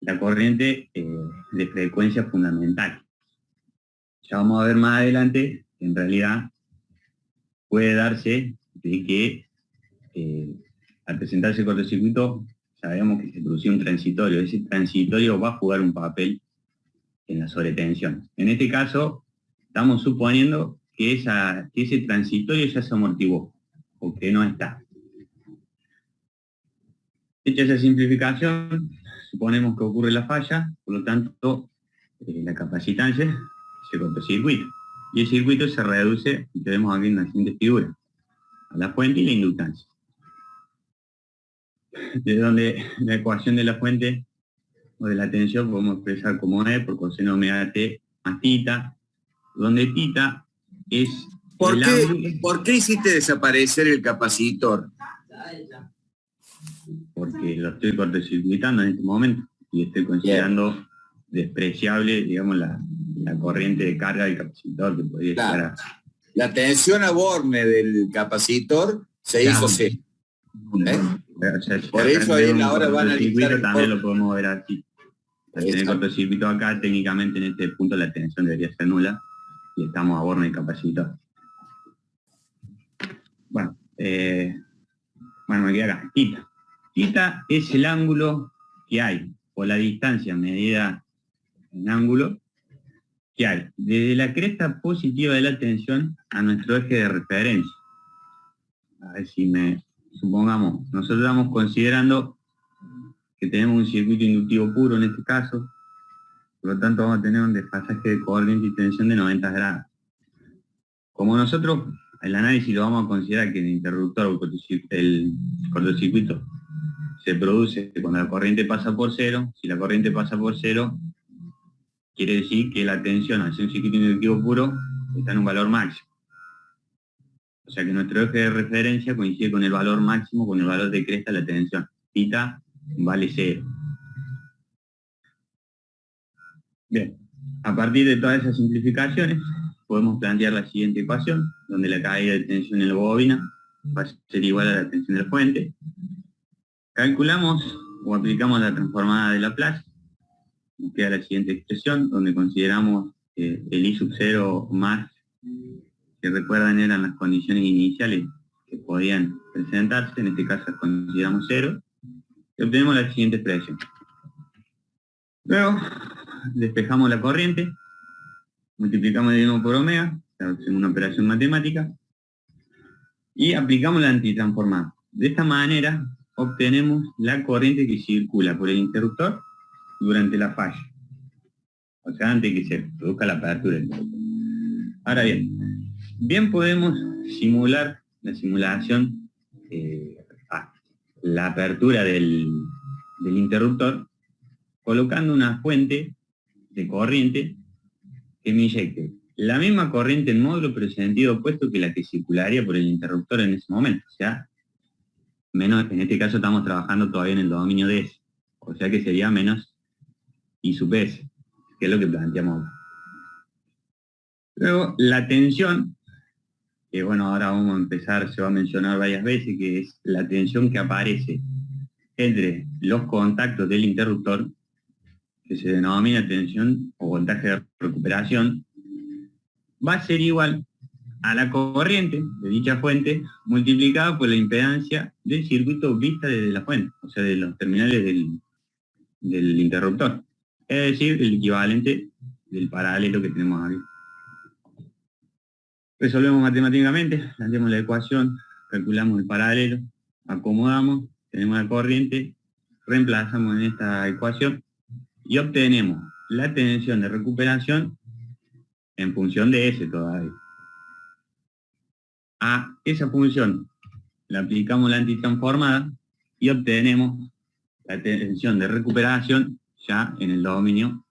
la corriente de frecuencia fundamental. Ya vamos a ver más adelante, en realidad puede darse de que al presentarse el cortocircuito sabemos que se produció un transitorio. Ese transitorio va a jugar un papel en la sobretensión. En este caso, estamos suponiendo que ese transitorio ya se amortiguó, o que no está. Hecha esa simplificación, suponemos que ocurre la falla, por lo tanto, la capacitancia se cortocircuita. Y el circuito se reduce, y tenemos aquí en la siguiente figura, a la fuente y la inductancia. De donde la ecuación de la fuente o de la tensión podemos expresar como E por coseno omega T más tita, donde tita es... ¿Por qué hiciste desaparecer el capacitor? Porque lo estoy cortocircuitando en este momento y estoy considerando despreciable, digamos, la corriente de carga del capacitor que podría llegar a... La tensión a borne del capacitor se hizo C. O sea, por eso ahí ahora van a analizar... También lo podemos ver aquí. Al tener cortocircuito acá, técnicamente en este punto la tensión debería ser nula y estamos a borne del capacitor. Bueno, me queda acá. Tita. Tita es el ángulo que hay, o la distancia medida en ángulo que hay desde la cresta positiva de la tensión a nuestro eje de referencia. A ver si supongamos, nosotros estamos considerando que tenemos un circuito inductivo puro en este caso, Por lo tanto, vamos a tener un desfasaje de corriente y tensión de 90 grados. Como nosotros, el análisis lo vamos a considerar que el interruptor o el cortocircuito se produce cuando la corriente pasa por cero. Si la corriente pasa por cero, quiere decir que la tensión al ser un circuito inductivo puro está en un valor máximo. O sea que nuestro eje de referencia coincide con el valor máximo, con el valor de cresta de la tensión. Θ vale 0. Bien, a partir de todas esas simplificaciones, podemos plantear la siguiente ecuación, donde la caída de tensión en la bobina va a ser igual a la tensión de la fuente. Calculamos o aplicamos la transformada de Laplace. Nos queda la siguiente expresión, donde consideramos el I sub 0 más, que recuerdan eran las condiciones iniciales que podían presentarse, en este caso consideramos 0, y obtenemos la siguiente expresión. Luego, despejamos la corriente, multiplicamos el mismo por omega, hacemos una operación matemática, y aplicamos la antitransformada. De esta manera, obtenemos la corriente que circula por el interruptor durante la falla. O sea, antes de que se produzca la apertura del interruptor. Ahora bien podemos simular la simulación, la apertura del interruptor, colocando una fuente de corriente que me inyecte la misma corriente en módulo, pero en sentido opuesto que la que circularía por el interruptor en ese momento. O sea, menos, en este caso estamos trabajando todavía en el dominio de S. O sea que sería menos I sub S, que es lo que planteamos. Luego, la tensión, que bueno, ahora vamos a empezar, se va a mencionar varias veces, que es la tensión que aparece entre los contactos del interruptor, que se denomina tensión o voltaje de recuperación, va a ser igual a la corriente de dicha fuente multiplicada por la impedancia del circuito vista desde la fuente, o sea, de los terminales del interruptor. Es decir, el equivalente del paralelo que tenemos aquí. Resolvemos matemáticamente, planteamos la ecuación, calculamos el paralelo, acomodamos, tenemos la corriente, reemplazamos en esta ecuación y obtenemos la tensión de recuperación en función de S todavía. A esa función le aplicamos la antitransformada y obtenemos la tensión de recuperación ya en el dominio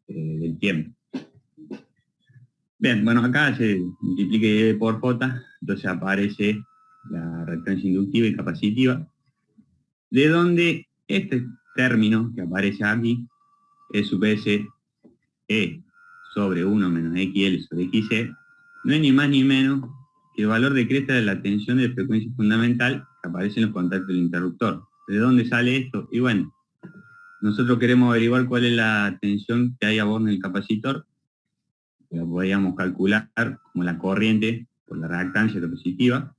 del tiempo. Bien, bueno, acá se multiplica I por J, entonces aparece la reactancia inductiva y capacitiva, de donde este término que aparece aquí, E sub S, E sobre 1 menos XL sobre XC, no es ni más ni menos que el valor de cresta de la tensión de frecuencia fundamental que aparece en los contactos del interruptor. ¿De dónde sale esto? Y bueno, nosotros queremos averiguar cuál es la tensión que hay a bordo del capacitor. La podríamos calcular como la corriente por la reactancia capacitiva,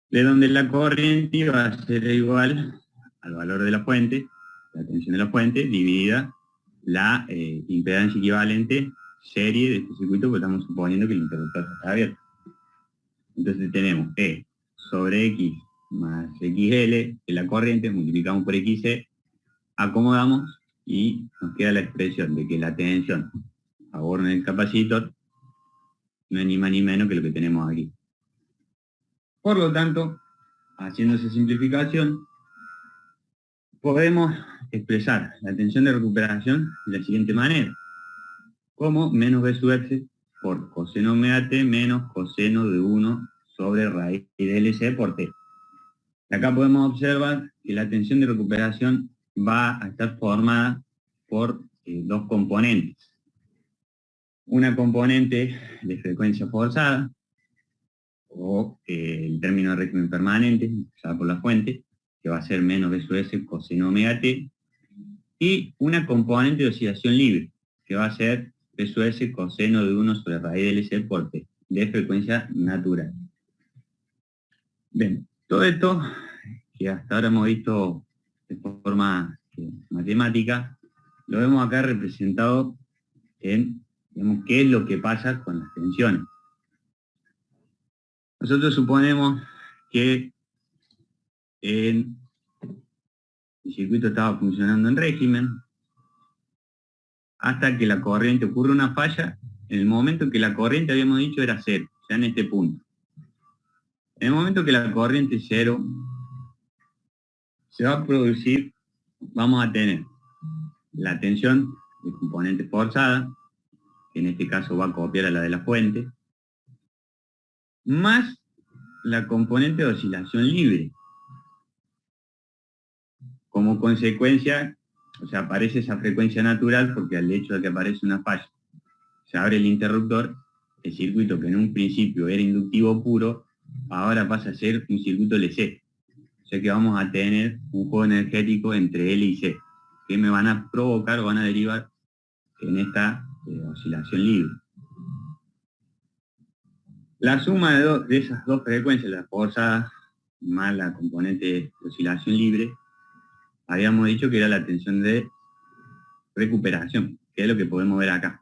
de donde la corriente va a ser igual al valor de la fuente, la tensión de la fuente, dividida la impedancia equivalente serie de este circuito, porque estamos suponiendo que el interruptor está abierto. Entonces tenemos E sobre X más XL, que es la corriente, multiplicamos por XC, acomodamos y nos queda la expresión de que la tensión a bordo del capacitor no es ni más ni menos que lo que tenemos aquí. Por lo tanto, haciendo esa simplificación, podemos expresar la tensión de recuperación de la siguiente manera, como menos B sub X por coseno omega T menos coseno de 1 sobre raíz de LC por T. Acá podemos observar que la tensión de recuperación va a estar formada por dos componentes. Una componente de frecuencia forzada, o el término de régimen permanente, usado por la fuente, que va a ser menos B sub S coseno omega T, y una componente de oscilación libre, que va a ser B sub S coseno de 1 sobre raíz de LC por T, de frecuencia natural. Bien, todo esto, que hasta ahora hemos visto de forma matemática, lo vemos acá representado en, digamos, qué es lo que pasa con las tensiones. Nosotros suponemos que el circuito estaba funcionando en régimen, hasta que la corriente ocurre una falla, en el momento que la corriente habíamos dicho era 0, ya en este punto. En el momento que la corriente es 0, se va a producir, vamos a tener la tensión de componente forzada, que en este caso va a copiar a la de la fuente, más la componente de oscilación libre. Como consecuencia, o sea, aparece esa frecuencia natural porque al hecho de que aparece una falla, se abre el interruptor, el circuito que en un principio era inductivo puro, ahora pasa a ser un circuito LC. O sea que vamos a tener un juego energético entre L y C, que me van a provocar o van a derivar en esta oscilación libre. La suma de esas dos frecuencias, la forzada más la componente de oscilación libre, habíamos dicho que era la tensión de recuperación, que es lo que podemos ver acá.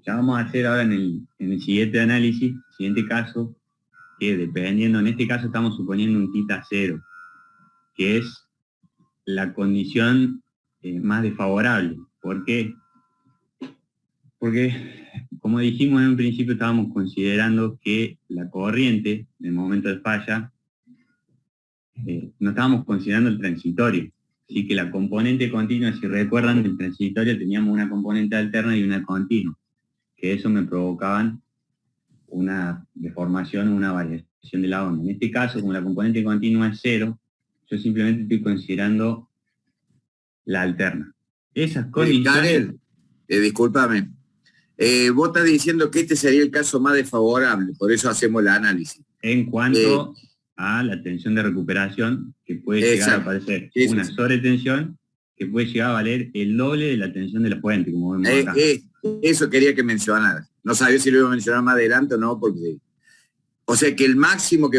Ya vamos a hacer ahora en el siguiente análisis, siguiente caso, que dependiendo, en este caso estamos suponiendo un θ 0, que es la condición más desfavorable. ¿Por qué? Porque, como dijimos en un principio, estábamos considerando que la corriente, en el momento de falla, no estábamos considerando el transitorio. Así que la componente continua, si recuerdan, del transitorio teníamos una componente alterna y una continua, que eso me provocaban una deformación o una variación de la onda. En este caso, como la componente continua es 0, yo simplemente estoy considerando la alterna. Esas condiciones... Karel, discúlpame. Vos estás diciendo que este sería el caso más desfavorable, por eso hacemos el análisis. En cuanto a la tensión de recuperación, que puede llegar a aparecer una sobretensión, que puede llegar a valer el doble de la tensión de la fuente, como vemos acá. Eso quería que mencionaras. No sabía si lo iba a mencionar más adelante o no, porque... O sea que el máximo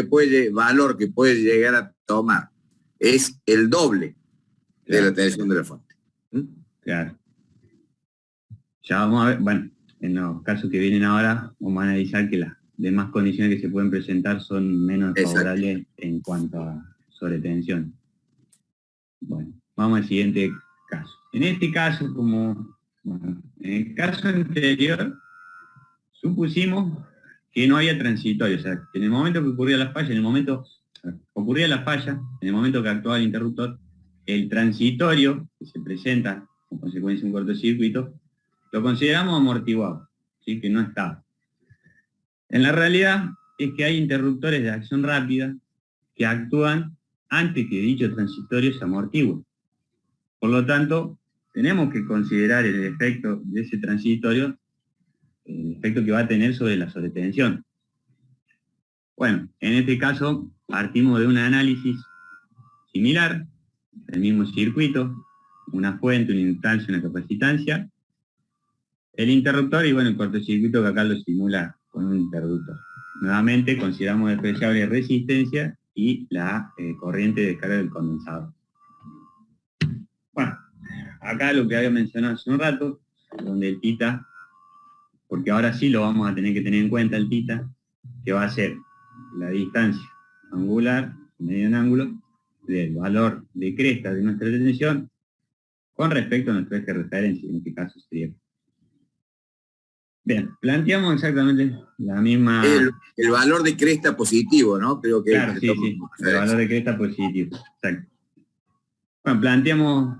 valor que puede llegar a tomar es el doble de la tensión de la fuente. Claro. Ya vamos a ver, bueno, en los casos que vienen ahora, vamos a analizar que las demás condiciones que se pueden presentar son menos favorables en cuanto a sobretensión. Bueno, vamos al siguiente caso. En este caso, como bueno, en el caso anterior, supusimos que no había transitorio, o sea, que en el momento que ocurría la falla, en el momento que actuaba el interruptor, el transitorio que se presenta como consecuencia de un cortocircuito, lo consideramos amortiguado, ¿sí? Que no estaba. En la realidad es que hay interruptores de acción rápida que actúan antes que dicho transitorio se amortigue. Por lo tanto, tenemos que considerar el efecto de ese transitorio, el efecto que va a tener sobre la sobretensión. Bueno, en este caso partimos de un análisis similar, el mismo circuito, una fuente, una inductancia, una capacitancia, el interruptor y bueno, el cortocircuito que acá lo simula con un interruptor. Nuevamente consideramos despreciable resistencia y la corriente de descarga del condensador. Bueno, acá lo que había mencionado hace un rato, donde el θ, porque ahora sí lo vamos a tener que tener en cuenta el θ, que va a ser la distancia angular, medio en ángulo, del valor de cresta de nuestra tensión con respecto a nuestro eje de referencia, en este caso sería. Bien, planteamos exactamente la misma... El valor de cresta positivo, ¿no? Creo que... Claro, sí, el valor de cresta positivo, exacto. Bueno, planteamos,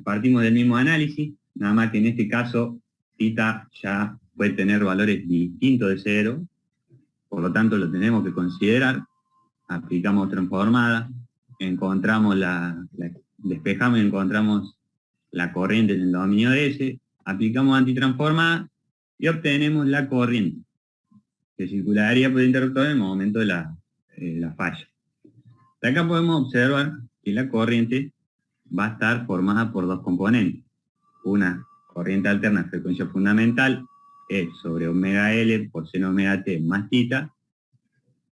partimos del mismo análisis, nada más que en este caso, θ ya puede tener valores distintos de 0, por lo tanto lo tenemos que considerar, aplicamos transformada, encontramos despejamos y encontramos la corriente en el dominio de S, aplicamos antitransformada y obtenemos la corriente que circularía por el interruptor en el momento de la falla. De acá podemos observar que la corriente va a estar formada por dos componentes. Una corriente alterna de frecuencia fundamental, E sobre omega L por seno omega T más θ,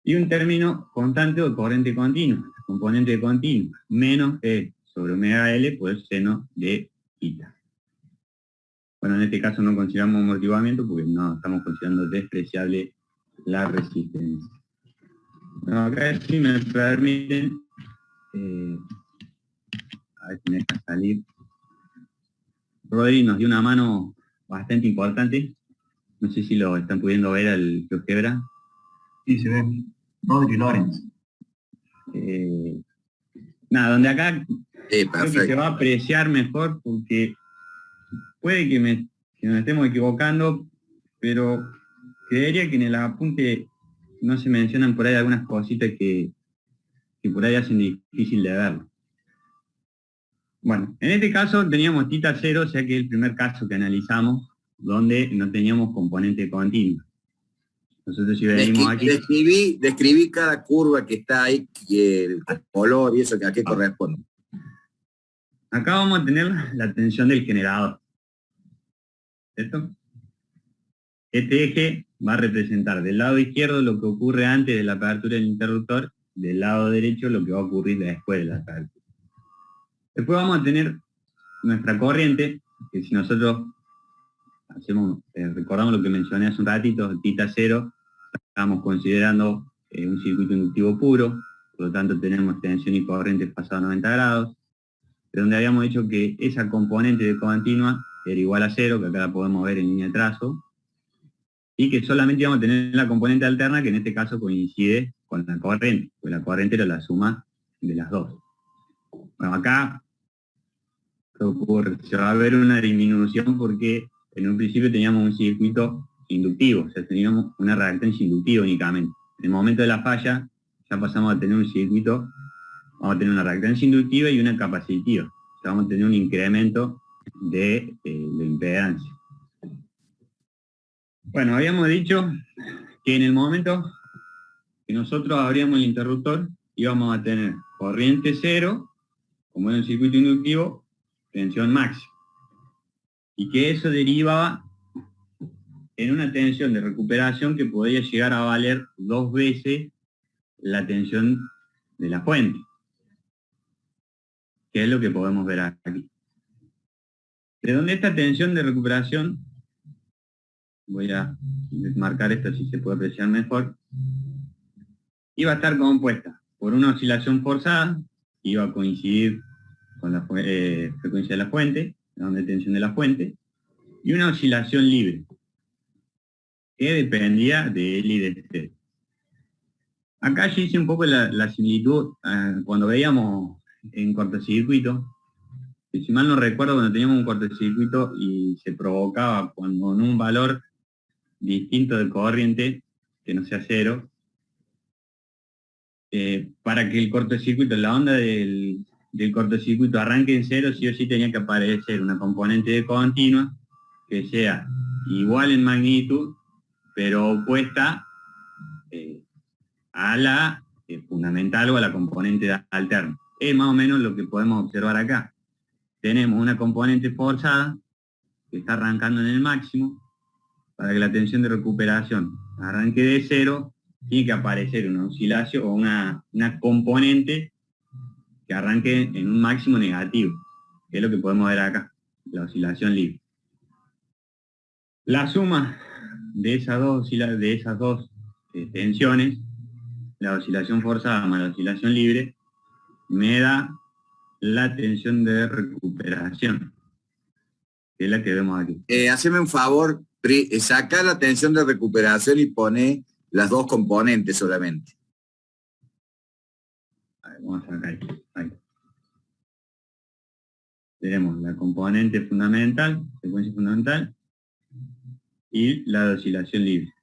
y un término constante de corriente continua, componente continua, menos E sobre omega L por seno de θ. Bueno, en este caso no consideramos amortiguamiento porque no estamos considerando despreciable la resistencia. Bueno, acá si me permiten, a ver si me deja salir. Rodri nos dio una mano bastante importante. No sé si lo están pudiendo ver al GeoGebra. Sí, se ve. Rodri Lorenz. Nada, donde acá creo que se Perfecto. va a apreciar mejor porque puede que nos estemos equivocando, pero creería que en el apunte no se mencionan por ahí algunas cositas que por ahí hacen difícil de verlo. Bueno, en este caso teníamos tita 0, o sea que es el primer caso que analizamos donde no teníamos componente continuo. Nosotros si venimos aquí... Describí cada curva que está ahí, y el color y eso, que a qué corresponde. Acá vamos a tener la tensión del generador. ¿Cierto? Este eje va a representar del lado izquierdo lo que ocurre antes de la apertura del interruptor, del lado derecho lo que va a ocurrir después de la apertura. Después vamos a tener nuestra corriente, que si nosotros recordamos lo que mencioné hace un ratito, tita 0, estamos considerando un circuito inductivo puro, por lo tanto tenemos tensión y corriente pasados 90 grados, de donde habíamos dicho que esa componente de continua era igual a 0, que acá la podemos ver en línea de trazo, y que solamente íbamos a tener la componente alterna, que en este caso coincide con la corriente, porque la corriente era la suma de las dos. Bueno, acá ¿qué ocurre? Se va a ver una disminución porque en un principio teníamos un circuito inductivo, o sea, teníamos una reactancia inductiva únicamente. En el momento de la falla ya pasamos a tener un circuito, vamos a tener una reactancia inductiva y una capacitiva. O sea, vamos a tener un incremento de la impedancia. Bueno, habíamos dicho que en el momento que nosotros abríamos el interruptor íbamos a tener corriente 0, como era un circuito inductivo, tensión máxima. Y que eso derivaba en una tensión de recuperación que podía llegar a valer 2 veces la tensión de la fuente, que es lo que podemos ver aquí. De donde esta tensión de recuperación, voy a marcar esto si se puede apreciar mejor, iba a estar compuesta por una oscilación forzada, que iba a coincidir con la frecuencia de la fuente, la onda de tensión de la fuente, y una oscilación libre, que dependía de L y de C. Acá yo hice un poco la similitud cuando veíamos en cortocircuito, que si mal no recuerdo, cuando teníamos un cortocircuito y se provocaba cuando en un valor distinto de corriente, que no sea 0, para que el cortocircuito, la onda del cortocircuito arranque en 0, sí o sí tenía que aparecer una componente de continua que sea igual en magnitud, pero opuesta a la fundamental o a la componente alterna. Es más o menos lo que podemos observar acá. Tenemos una componente forzada que está arrancando en el máximo. Para que la tensión de recuperación arranque de 0, tiene que aparecer una oscilación o una componente que arranque en un máximo negativo, que es lo que podemos ver acá, la oscilación libre. La suma de esas dos tensiones, la oscilación forzada más la oscilación libre, me da la tensión de recuperación, que es la que vemos aquí. Haceme un favor, saca la tensión de recuperación y pone las dos componentes solamente. A ver, vamos a sacar ahí. Tenemos la componente fundamental, secuencia fundamental, y la de oscilación libre.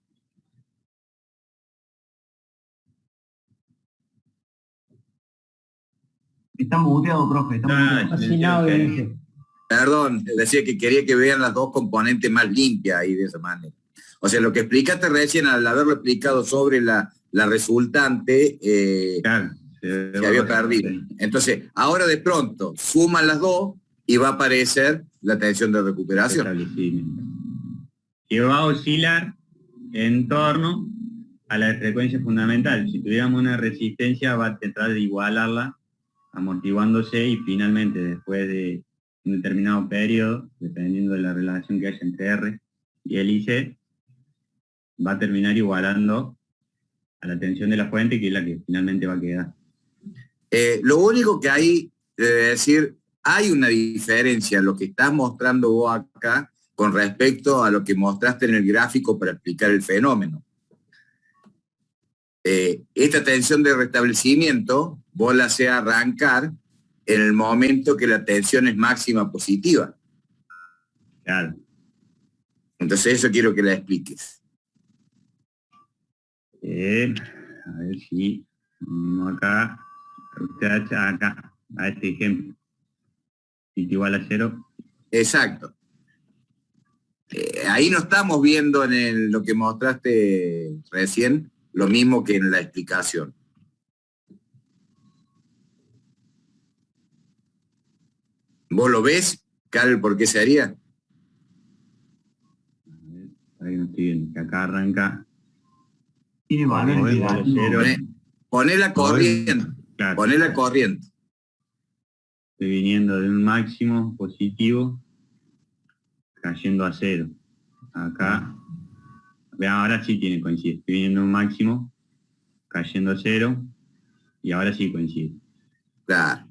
Está muteado, profe. Está muteado. Perdón, decía que quería que vean las dos componentes más limpias ahí de esa manera. O sea, lo que explicaste recién al haberlo explicado sobre la resultante, claro, se había perdido. Entonces, ahora de pronto, suman las dos y va a aparecer la tensión de recuperación. Que va a oscilar en torno a la frecuencia fundamental. Si tuviéramos una resistencia, va a tratar de igualarla, amortiguándose, y finalmente, después de un determinado periodo, dependiendo de la relación que haya entre R y L y C, va a terminar igualando a la tensión de la fuente, que es la que finalmente va a quedar. Lo único que hay, debe decir, hay una diferencia en lo que estás mostrando vos acá con respecto a lo que mostraste en el gráfico para explicar el fenómeno. Esta tensión de restablecimiento, vos la hacés arrancar en el momento que la tensión es máxima positiva. Claro. Entonces eso quiero que la expliques. A ver si acá, acá, a este ejemplo. Si igual a 0. Exacto. Ahí no estamos viendo en lo que mostraste recién, lo mismo que en la explicación. ¿Vos lo ves, Carl, por qué se haría? Ahí no estoy viendo, que acá arranca. Tiene valor negativo. Poné la corriente. Claro. Poné la corriente. Estoy viniendo de un máximo positivo, cayendo a 0. Acá, vean, ahora sí tiene coincide. Estoy viniendo de un máximo, cayendo a 0, y ahora sí coincide. Claro.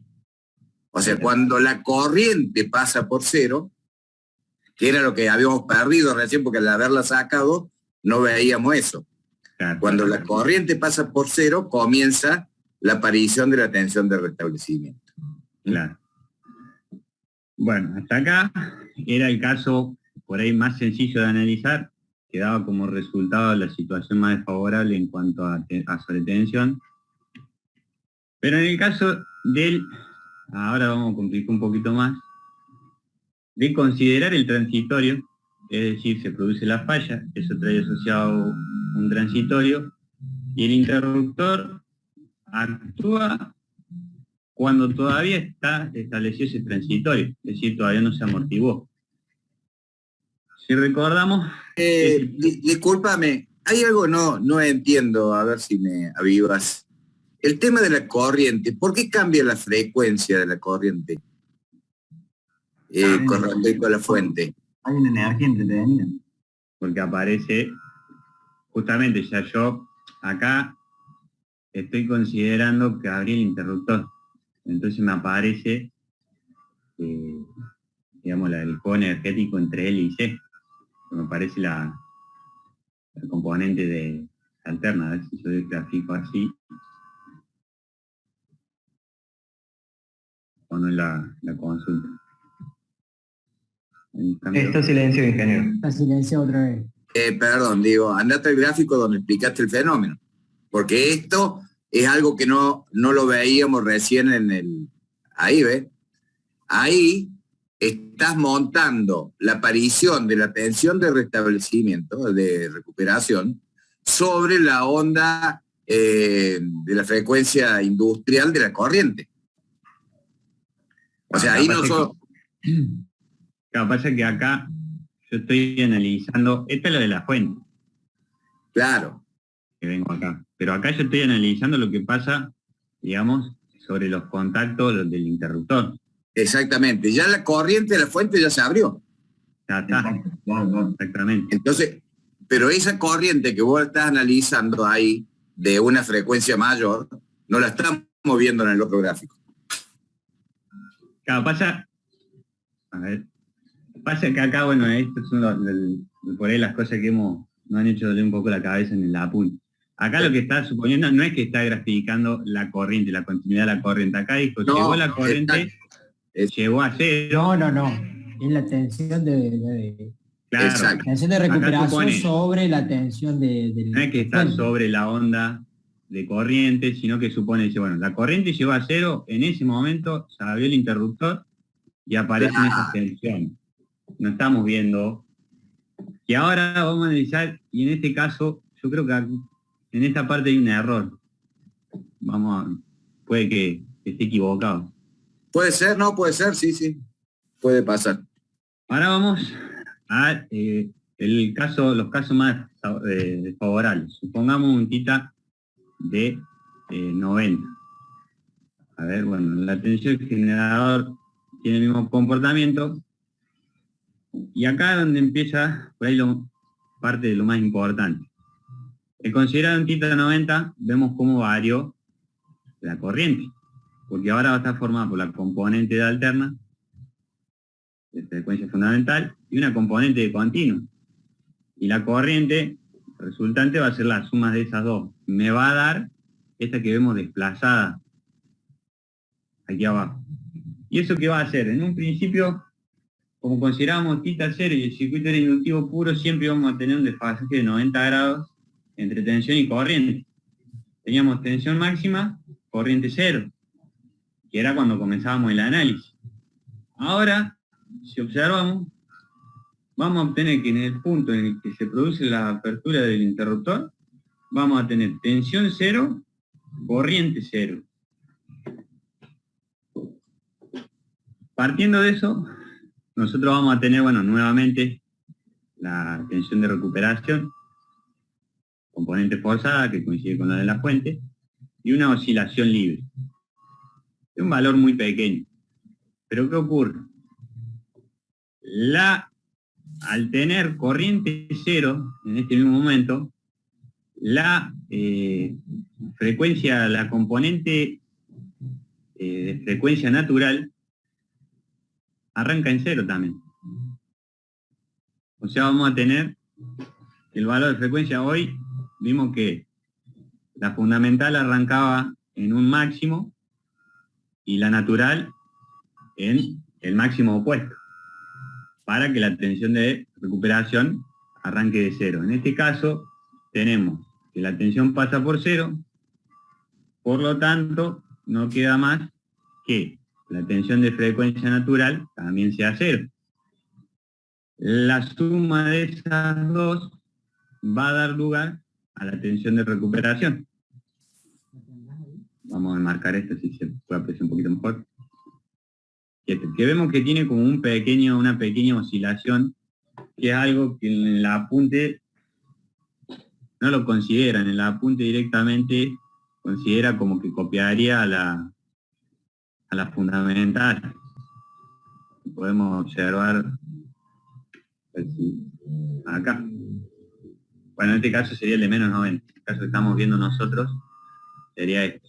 O sea, cuando la corriente pasa por 0, que era lo que habíamos perdido recién, porque al haberla sacado, no veíamos eso. Claro. Cuando la corriente pasa por 0, comienza la aparición de la tensión de restablecimiento. Claro. Bueno, hasta acá era el caso por ahí más sencillo de analizar, que daba como resultado la situación más desfavorable en cuanto a sobretensión. Pero en el caso del, ahora vamos a complicar un poquito más, de considerar el transitorio, es decir, se produce la falla, eso trae asociado un transitorio, y el interruptor actúa cuando todavía está establecido ese transitorio, es decir, todavía no se amortiguó. Si recordamos... Discúlpame, hay algo no entiendo, a ver si me avivas. El tema de la corriente, ¿por qué cambia la frecuencia de la corriente con respecto a la fuente? Hay una energía entretenida. Porque aparece, justamente ya yo acá estoy considerando que abrí el interruptor. Entonces me aparece, digamos, el juego energético entre L y C. Me aparece la componente de alterna. A ver si yo grafico así. O no la consulta. Está silencio, ingeniero. Está silencio otra vez. Perdón, digo, andate al gráfico donde explicaste el fenómeno. Porque esto es algo que no lo veíamos recién en el... Ahí, ¿ves? Ahí estás montando la aparición de la tensión de restablecimiento, de recuperación, sobre la onda de la frecuencia industrial de la corriente. O sea, ahí no solo... Lo que pasa es que acá yo estoy analizando, esta es lo de la fuente. Claro. Que vengo acá. Pero acá yo estoy analizando lo que pasa, digamos, sobre los contactos del interruptor. Exactamente. Ya la corriente de la fuente ya se abrió. Ya está. Exactamente. Entonces, pero esa corriente que vos estás analizando ahí, de una frecuencia mayor, no la estamos viendo en el otro gráfico. Claro, pasa que acá, bueno, estas son por ahí las cosas que nos han hecho doler un poco la cabeza en el apunte. Acá lo que está suponiendo no es que está graficando la corriente, la continuidad de la corriente. Acá dijo, No, llegó la corriente, llegó a 0. No. Es la tensión Claro. Exacto. tensión de recuperación supone, sobre la tensión de no es que está sobre la onda de corriente, sino que supone, dice, bueno, la corriente llegó a 0, en ese momento se abrió el interruptor y aparecen esas tensiones. No estamos viendo. Y ahora vamos a analizar, y en este caso, yo creo que en esta parte hay un error. Puede que esté equivocado. Puede ser, no puede ser, sí. Puede pasar. Ahora vamos a los casos más desfavorables. Supongamos un tita de 90. A ver, bueno, la tensión del generador tiene el mismo comportamiento. Y acá es donde empieza, por ahí parte de lo más importante. El considerado en tita de 90, vemos cómo varió la corriente. Porque ahora va a estar formada por la componente de alterna de frecuencia fundamental y una componente de continuo. Y la corriente resultante va a ser la suma de esas dos. Me va a dar esta que vemos desplazada aquí abajo. ¿Y eso qué va a hacer? En un principio, como considerábamos θ0 y el circuito era inductivo puro, siempre vamos a tener un desfasaje de 90 grados entre tensión y corriente. Teníamos tensión máxima, corriente cero, que era cuando comenzábamos el análisis. Ahora, si observamos, vamos a obtener que en el punto en el que se produce la apertura del interruptor, vamos a tener tensión cero, corriente cero. Partiendo de eso, nosotros vamos a tener, bueno, nuevamente la tensión de recuperación, componente forzada que coincide con la de la fuente, y una oscilación libre. Es un valor muy pequeño. Pero ¿qué ocurre? Al tener corriente cero en este mismo momento, la frecuencia, la componente de frecuencia natural arranca en cero también. O sea, vamos a tener el valor de frecuencia hoy, vimos que la fundamental arrancaba en un máximo y la natural en el máximo opuesto, para que la tensión de recuperación arranque de cero. En este caso, tenemos que la tensión pasa por cero, por lo tanto, no queda más que la tensión de frecuencia natural también sea cero. La suma de esas dos va a dar lugar a la tensión de recuperación. Vamos a marcar esto si se puede apreciar un poquito mejor. Que vemos que tiene como una pequeña oscilación, que es algo que en el apunte no lo consideran. En el apunte directamente considera como que copiaría a la fundamental. Podemos observar acá. Bueno, en este caso sería el de menos 90. En el caso que estamos viendo nosotros, sería este.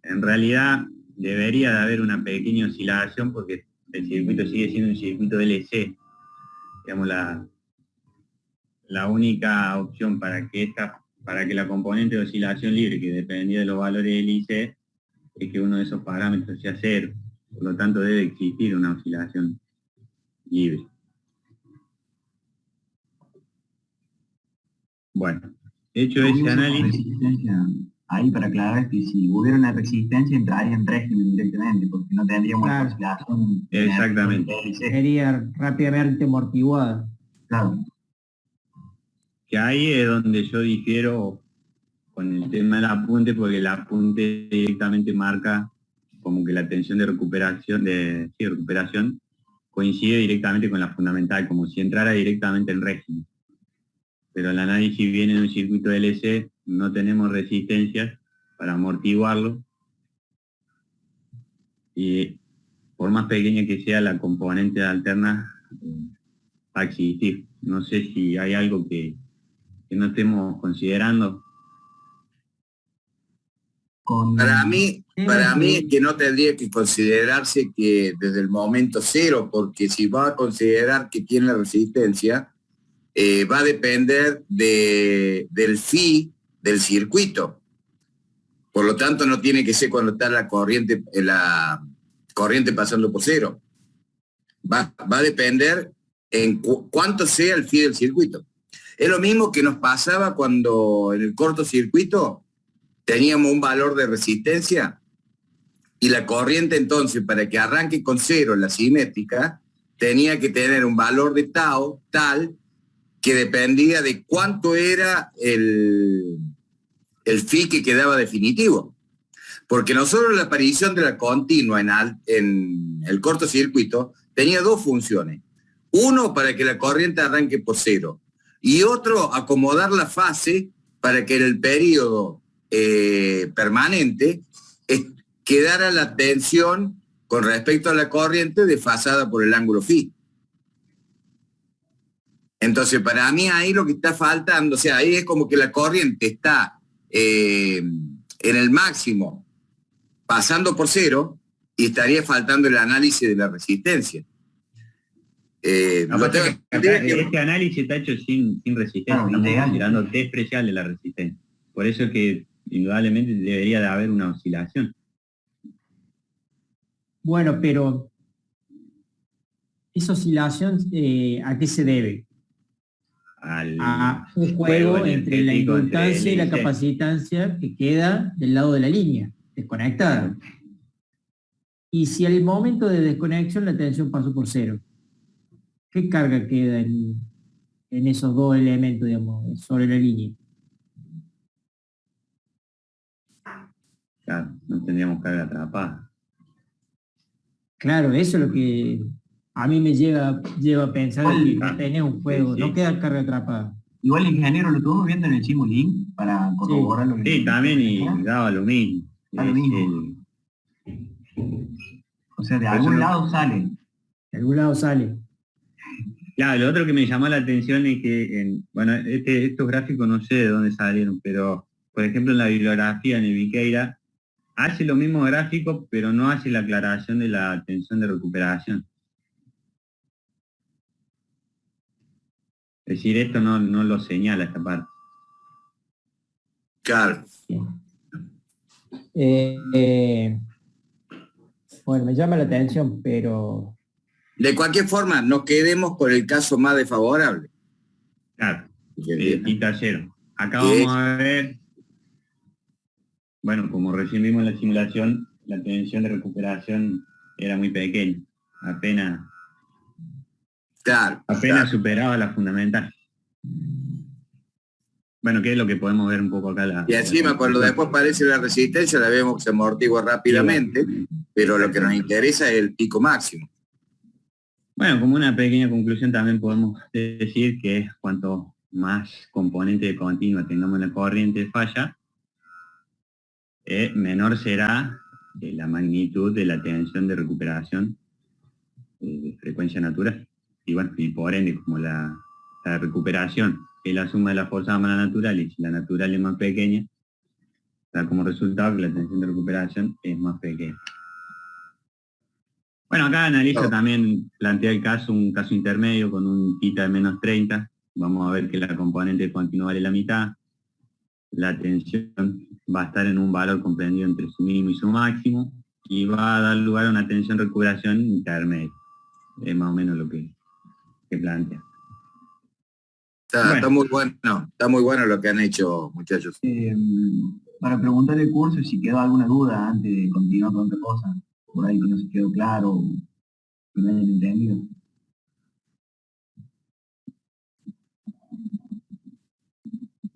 En realidad debería de haber una pequeña oscilación porque el circuito sigue siendo un circuito LC. Digamos, la única opción para que la componente de oscilación libre, que dependía de los valores del IC, es que uno de esos parámetros sea cero. Por lo tanto, debe existir una oscilación libre. Bueno, hecho ese análisis... Ahí para aclarar que si hubiera una resistencia entraría en régimen directamente, porque no tendríamos la oscilación. Exactamente. Sería rápidamente amortiguada. Claro. Que ahí es donde yo difiero con el tema del apunte, porque el apunte directamente marca como que la tensión de recuperación, coincide directamente con la fundamental, como si entrara directamente en régimen. Pero el análisis viene de un circuito LC, no tenemos resistencias para amortiguarlo, y por más pequeña que sea la componente alterna, va a existir. No sé si hay algo que no estemos considerando. Para mí es que no tendría que considerarse que desde el momento cero, porque si va a considerar que tiene resistencia, va a depender del phi del circuito. Por lo tanto, no tiene que ser cuando está la corriente pasando por cero. Va a depender en cuánto sea el phi del circuito. Es lo mismo que nos pasaba cuando en el cortocircuito teníamos un valor de resistencia y la corriente entonces, para que arranque con cero la simétrica, tenía que tener un valor de tau tal que dependía de cuánto era el phi que quedaba definitivo. Porque nosotros la aparición de la continua en el cortocircuito tenía dos funciones. Uno, para que la corriente arranque por cero. Y otro, acomodar la fase para que en el periodo permanente quedara la tensión con respecto a la corriente desfasada por el ángulo phi. Entonces, para mí ahí lo que está faltando, o sea, ahí es como que la corriente está en el máximo pasando por cero, y estaría faltando el análisis de la resistencia. Este análisis está hecho sin resistencia, Claro, estamos ilegal. considerando test especial de la resistencia. Por eso es que indudablemente debería de haber una oscilación. Bueno, pero esa oscilación, ¿a qué se debe? A un juego entre la energético, inductancia y la el- capacitancia que queda del lado de la línea, desconectada. Y si al momento de desconexión la tensión pasó por cero, ¿qué carga queda en esos dos elementos, digamos, sobre la línea? Claro, no tendríamos carga atrapada. Claro, eso es lo que a mí me lleva a pensar que no tenés un juego, Sí, no sí. queda carga atrapada. Igual, ingeniero, lo estuvimos viendo en el Simulink para corroborar lo que... Sí, también y daba lo mismo. Da lo Es mismo. O sea, de Eso algún no- lado sale. De algún lado sale. Claro, lo otro que me llamó la atención es que, estos gráficos no sé de dónde salieron, pero, por ejemplo, en la bibliografía, en el Viqueira, hace los mismos gráficos, pero no hace la aclaración de la tensión de recuperación. Es decir, esto no lo señala esta parte. Claro. Bueno, me llama la atención, pero De cualquier forma, nos quedemos con el caso más desfavorable. Claro, Que- y tallero. Acá Sí. vamos a ver, bueno, como recién vimos en la simulación, la tensión de recuperación era muy pequeña, apenas Claro. superaba la fundamental. Bueno, que es lo que podemos ver un poco acá. Y encima, cuando después aparece la resistencia, la vemos que se amortigua rápidamente, pero lo que nos interesa es el pico máximo. Bueno, como una pequeña conclusión también podemos decir que cuanto más componente de continua tengamos en la corriente de falla, menor será la magnitud de la tensión de recuperación de frecuencia natural. Y bueno, y por ende, como la recuperación es la suma de las fuerzas más naturales y la natural es más pequeña, da como resultado que la tensión de recuperación es más pequeña. Bueno, acá analiza también, plantea un caso intermedio con un θ de menos 30. Vamos a ver que la componente continua vale la mitad. La tensión va a estar en un valor comprendido entre su mínimo y su máximo y va a dar lugar a una tensión de recuperación intermedia. Es más o menos lo que plantea. Está muy bueno lo que han hecho, muchachos. Para preguntarle el curso si quedó alguna duda antes de continuar con otra cosa, por ahí que no se quedó claro, que no hayan entendido.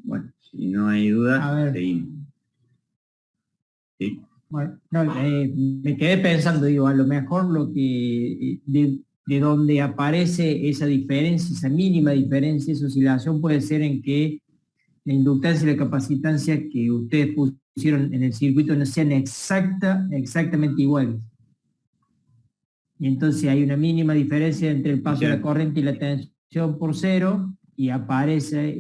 Bueno, si no hay dudas, A ver. seguimos. ¿Sí? bueno, no, me quedé pensando, digo, a lo mejor lo que de donde aparece esa diferencia, esa mínima diferencia, esa oscilación puede ser en que la inductancia y la capacitancia que ustedes pusieron en el circuito no sean exactamente iguales. Y entonces hay una mínima diferencia entre el paso de la corriente y la tensión por cero, y aparece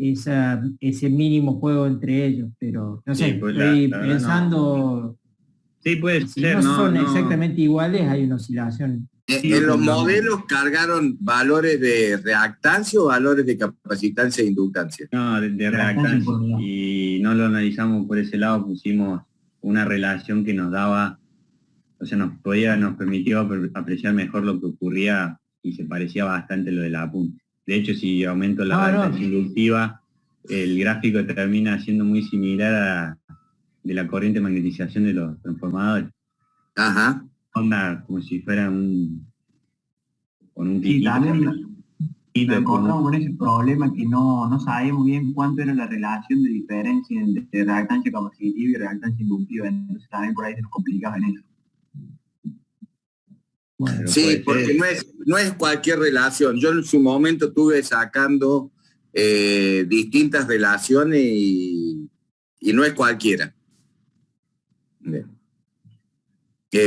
ese mínimo juego entre ellos. Pero no sé, Sí, pues estoy la verdad pensando, Sí, puede si ser, no son no. exactamente iguales, hay una oscilación. En los modelos cargaron valores de reactancia o valores de capacitancia e inductancia. No, de reactancia. Y no lo analizamos por ese lado, pusimos una relación que nos daba, o sea, nos permitió apreciar mejor lo que ocurría y se parecía bastante a lo de la punta. De hecho, si aumento la reactancia inductiva, el gráfico termina siendo muy similar de la corriente de magnetización de los transformadores. Ajá. Onda como si fuera con un Sí, piquito. también nos encontramos con ese problema que no sabíamos bien cuánto era la relación de diferencia entre reactancia capacitiva y reactancia inductiva, entonces también por ahí se nos complicaba en eso. Bueno, sí, porque no es cualquier relación. Yo en su momento estuve sacando distintas relaciones y no es cualquiera.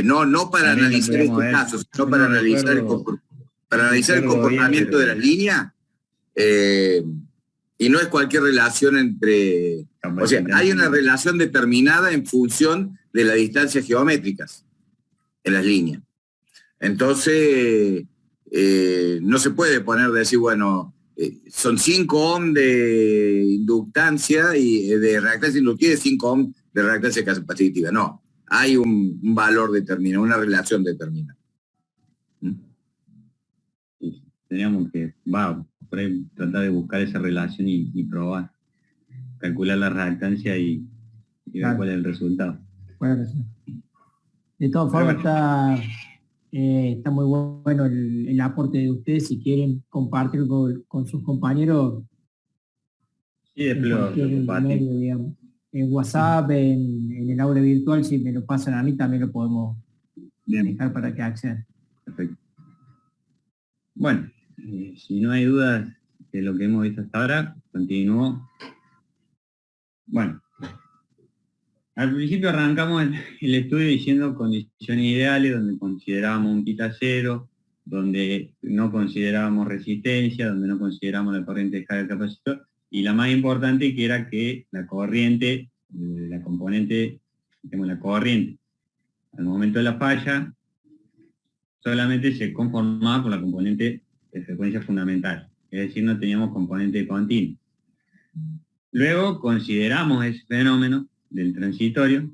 No para analizar estos casos, sino para analizar el comportamiento de las líneas. Y no es cualquier relación entre... O sea, hay una relación determinada en función de las distancias geométricas. en las líneas. Entonces, no se puede decir, bueno, son 5 ohms de inductancia y de reactancia inductiva y 5 ohms de reactancia capacitiva. No, hay un valor determinado, una relación determinada. Teníamos que, por ahí tratar de buscar esa relación y probar, calcular la reactancia y ver cuál es el resultado. Bueno, de todas formas está muy bueno el aporte de ustedes. Si quieren compartirlo con sus compañeros, sí, después en medio, digamos, en WhatsApp, en el aula virtual, si me lo pasan a mí también lo podemos dejar para que accedan. Perfecto. Bueno, si no hay dudas de lo que hemos visto hasta ahora, continúo. Bueno, al principio arrancamos el estudio diciendo condiciones ideales, donde considerábamos un quita cero, donde no considerábamos resistencia, donde no considerábamos la corriente de descarga del capacitor, y la más importante que era que la corriente, la componente, digamos, la corriente, al momento de la falla, solamente se conformaba con la componente de frecuencia fundamental, es decir, no teníamos componente continuo. Luego consideramos ese fenómeno del transitorio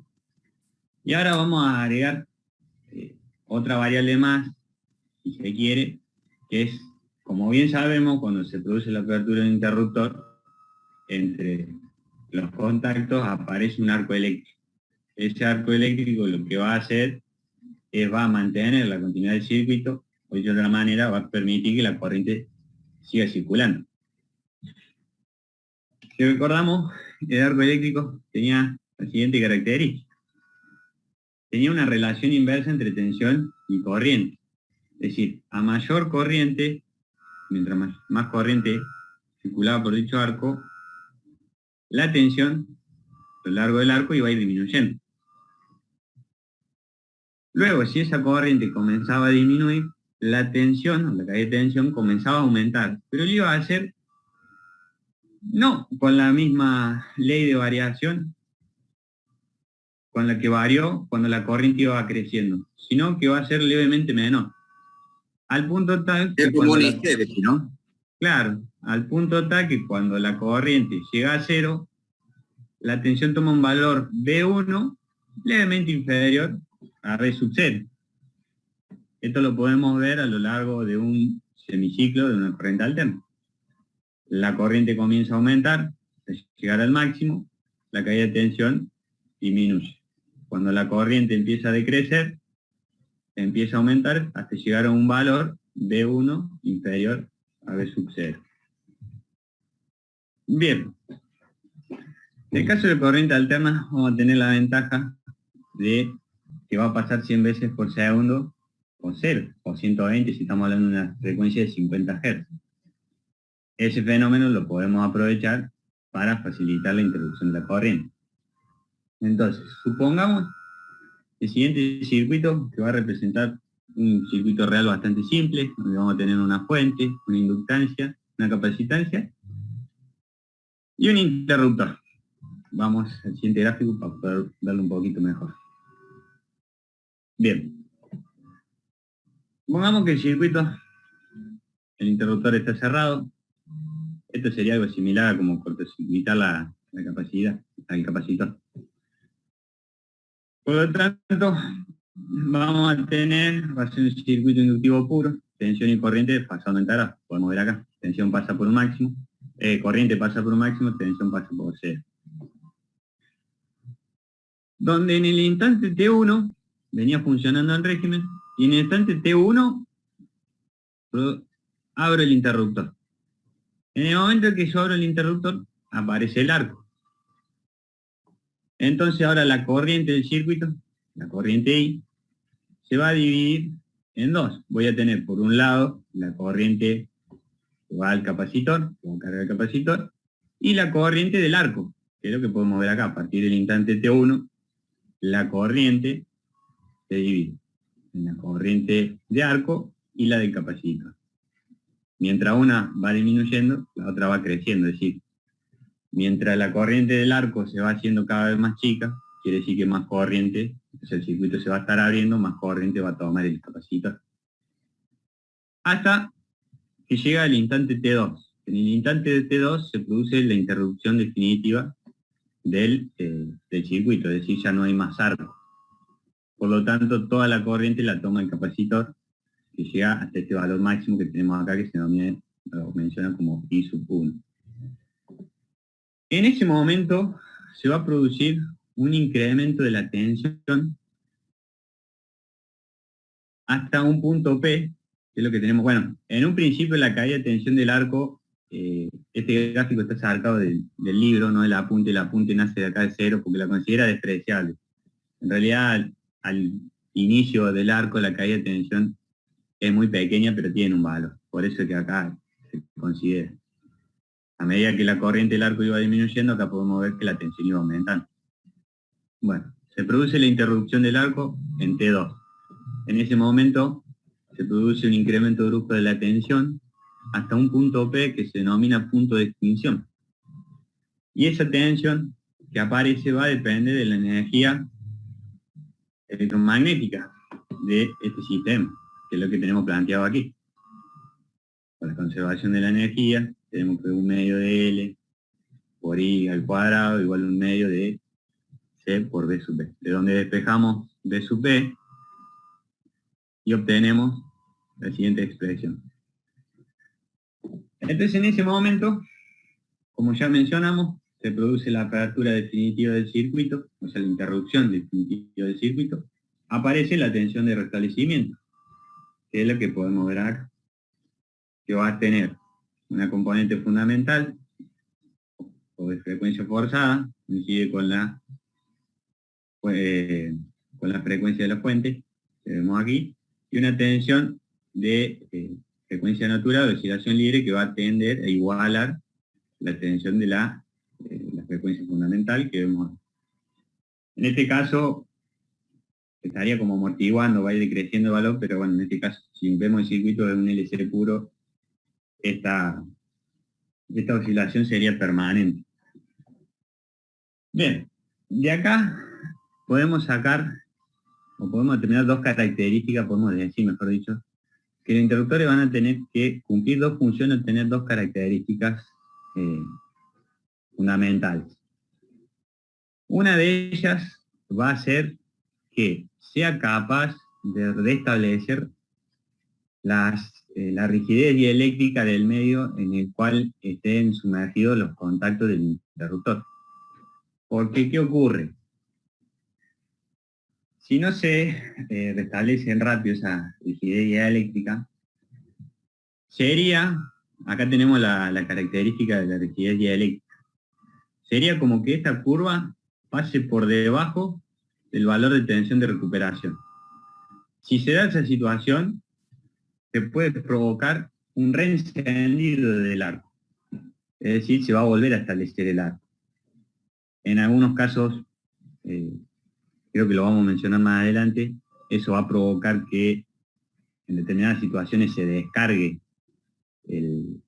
y ahora vamos a agregar otra variable más, si se quiere, que es, como bien sabemos, cuando se produce la apertura de un interruptor, entre los contactos aparece un arco eléctrico. Ese arco eléctrico lo que va a hacer es va a mantener la continuidad del circuito, o de otra manera va a permitir que la corriente siga circulando. Si recordamos, el arco eléctrico tenía la siguiente característica. Tenía una relación inversa entre tensión y corriente. Es decir, a mayor corriente, mientras más corriente circulaba por dicho arco, la tensión a lo largo del arco iba a ir disminuyendo. Luego, si esa corriente comenzaba a disminuir, la tensión, o la caída de tensión, comenzaba a aumentar, pero lo iba a hacer no con la misma ley de variación con la que varió cuando la corriente iba creciendo, sino que va a ser levemente menor. Al punto tal que... Es como un histérico, ¿no? Claro, al punto tal que cuando la corriente llega a cero, la tensión toma un valor B1 levemente inferior a R sub 0. Esto lo podemos ver a lo largo de un semiciclo de una corriente alterna. La corriente comienza a aumentar, hasta llegar al máximo, la caída de tensión disminuye. Cuando la corriente empieza a decrecer, empieza a aumentar hasta llegar a un valor B1 inferior a B sub 0. Bien. En el caso de corriente alterna, vamos a tener la ventaja de que va a pasar 100 veces por segundo o 0, o 120 si estamos hablando de una frecuencia de 50 Hz. Ese fenómeno lo podemos aprovechar para facilitar la introducción de la corriente. Entonces, supongamos el siguiente circuito que va a representar un circuito real bastante simple, donde vamos a tener una fuente, una inductancia, una capacitancia y un interruptor. Vamos al siguiente gráfico para poder verlo un poquito mejor. Bien. Supongamos que el circuito, el interruptor está cerrado. Esto sería algo similar a como cortocircuitar la capacidad, el capacitor. Por lo tanto, vamos a tener, va a ser un circuito inductivo puro, tensión y corriente pasando en tara. Podemos ver acá, tensión pasa por un máximo, corriente pasa por un máximo, tensión pasa por 0. Donde en el instante T1 venía funcionando el régimen, y en el instante T1 abro el interruptor. En el momento que yo abro el interruptor, aparece el arco. Entonces ahora la corriente del circuito, la corriente I, se va a dividir en dos. Voy a tener por un lado la corriente que va al capacitor, que va a cargar el capacitor, y la corriente del arco, que es lo que podemos ver acá. A partir del instante T1, la corriente se divide en la corriente de arco y la del capacitor. Mientras una va disminuyendo, la otra va creciendo, es decir, mientras la corriente del arco se va haciendo cada vez más chica, quiere decir que más corriente, entonces el circuito se va a estar abriendo, más corriente va a tomar el capacitor. Hasta que llega el instante T2. En el instante de T2 se produce la interrupción definitiva del circuito, es decir, ya no hay más arco. Por lo tanto, toda la corriente la toma el capacitor, que llega hasta este valor máximo que tenemos acá, que se denomina, lo menciona como I sub 1. En ese momento se va a producir un incremento de la tensión hasta un punto P, que es lo que tenemos. Bueno, en un principio la caída de tensión del arco, este gráfico está sacado del libro, no del apunte, el apunte nace de acá de cero porque la considera despreciable. En realidad, al inicio del arco la caída de tensión es muy pequeña, pero tiene un valor, por eso es que acá se considera. A medida que la corriente del arco iba disminuyendo, acá podemos ver que la tensión iba aumentando. Bueno, se produce la interrupción del arco en T2. En ese momento se produce un incremento brusco de la tensión hasta un punto P que se denomina punto de extinción. Y esa tensión que aparece va a depender de la energía electromagnética de este sistema, que es lo que tenemos planteado aquí. Con la conservación de la energía, tenemos que un medio de L por I al cuadrado igual a un medio de C por B sub B. De donde despejamos B sub B y obtenemos la siguiente expresión. Entonces en ese momento, como ya mencionamos, se produce la apertura definitiva del circuito, o sea la interrupción definitiva del circuito, aparece la tensión de restablecimiento, que es lo que podemos ver acá, que va a tener una componente fundamental o de frecuencia forzada, coincide con la frecuencia de la fuente, que vemos aquí, y una tensión de frecuencia natural o oscilación libre que va a tender a igualar la tensión de la frecuencia fundamental que vemos aquí. En este caso estaría como amortiguando, va a ir decreciendo el valor, pero bueno, en este caso, si vemos el circuito de un LC puro, esta oscilación sería permanente. Bien, de acá podemos sacar, o podemos determinar dos características, podemos decir, mejor dicho, que los interruptores van a tener que cumplir dos funciones, tener dos características fundamentales. Una de ellas va a ser que sea capaz de restablecer la rigidez dieléctrica del medio en el cual estén sumergidos los contactos del interruptor. Porque, ¿qué ocurre? Si no se restablece rápido esa rigidez dieléctrica, sería, acá tenemos la característica de la rigidez dieléctrica, sería como que esta curva pase por debajo del valor de tensión de recuperación. Si se da esa situación, se puede provocar un reencendido del arco. Es decir, se va a volver a establecer el arco. En algunos casos, creo que lo vamos a mencionar más adelante, eso va a provocar que en determinadas situaciones se descargue el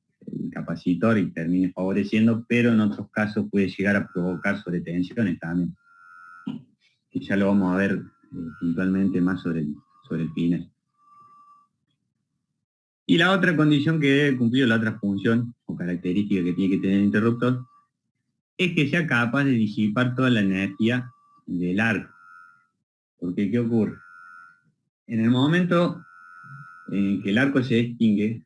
capacitor y termine favoreciendo, pero en otros casos puede llegar a provocar sobretensiones también. Que ya lo vamos a ver puntualmente más sobre el final. Y la otra condición que debe cumplir, la otra función o característica que tiene que tener el interruptor, es que sea capaz de disipar toda la energía del arco. Porque, ¿qué ocurre? En el momento en que el arco se extingue,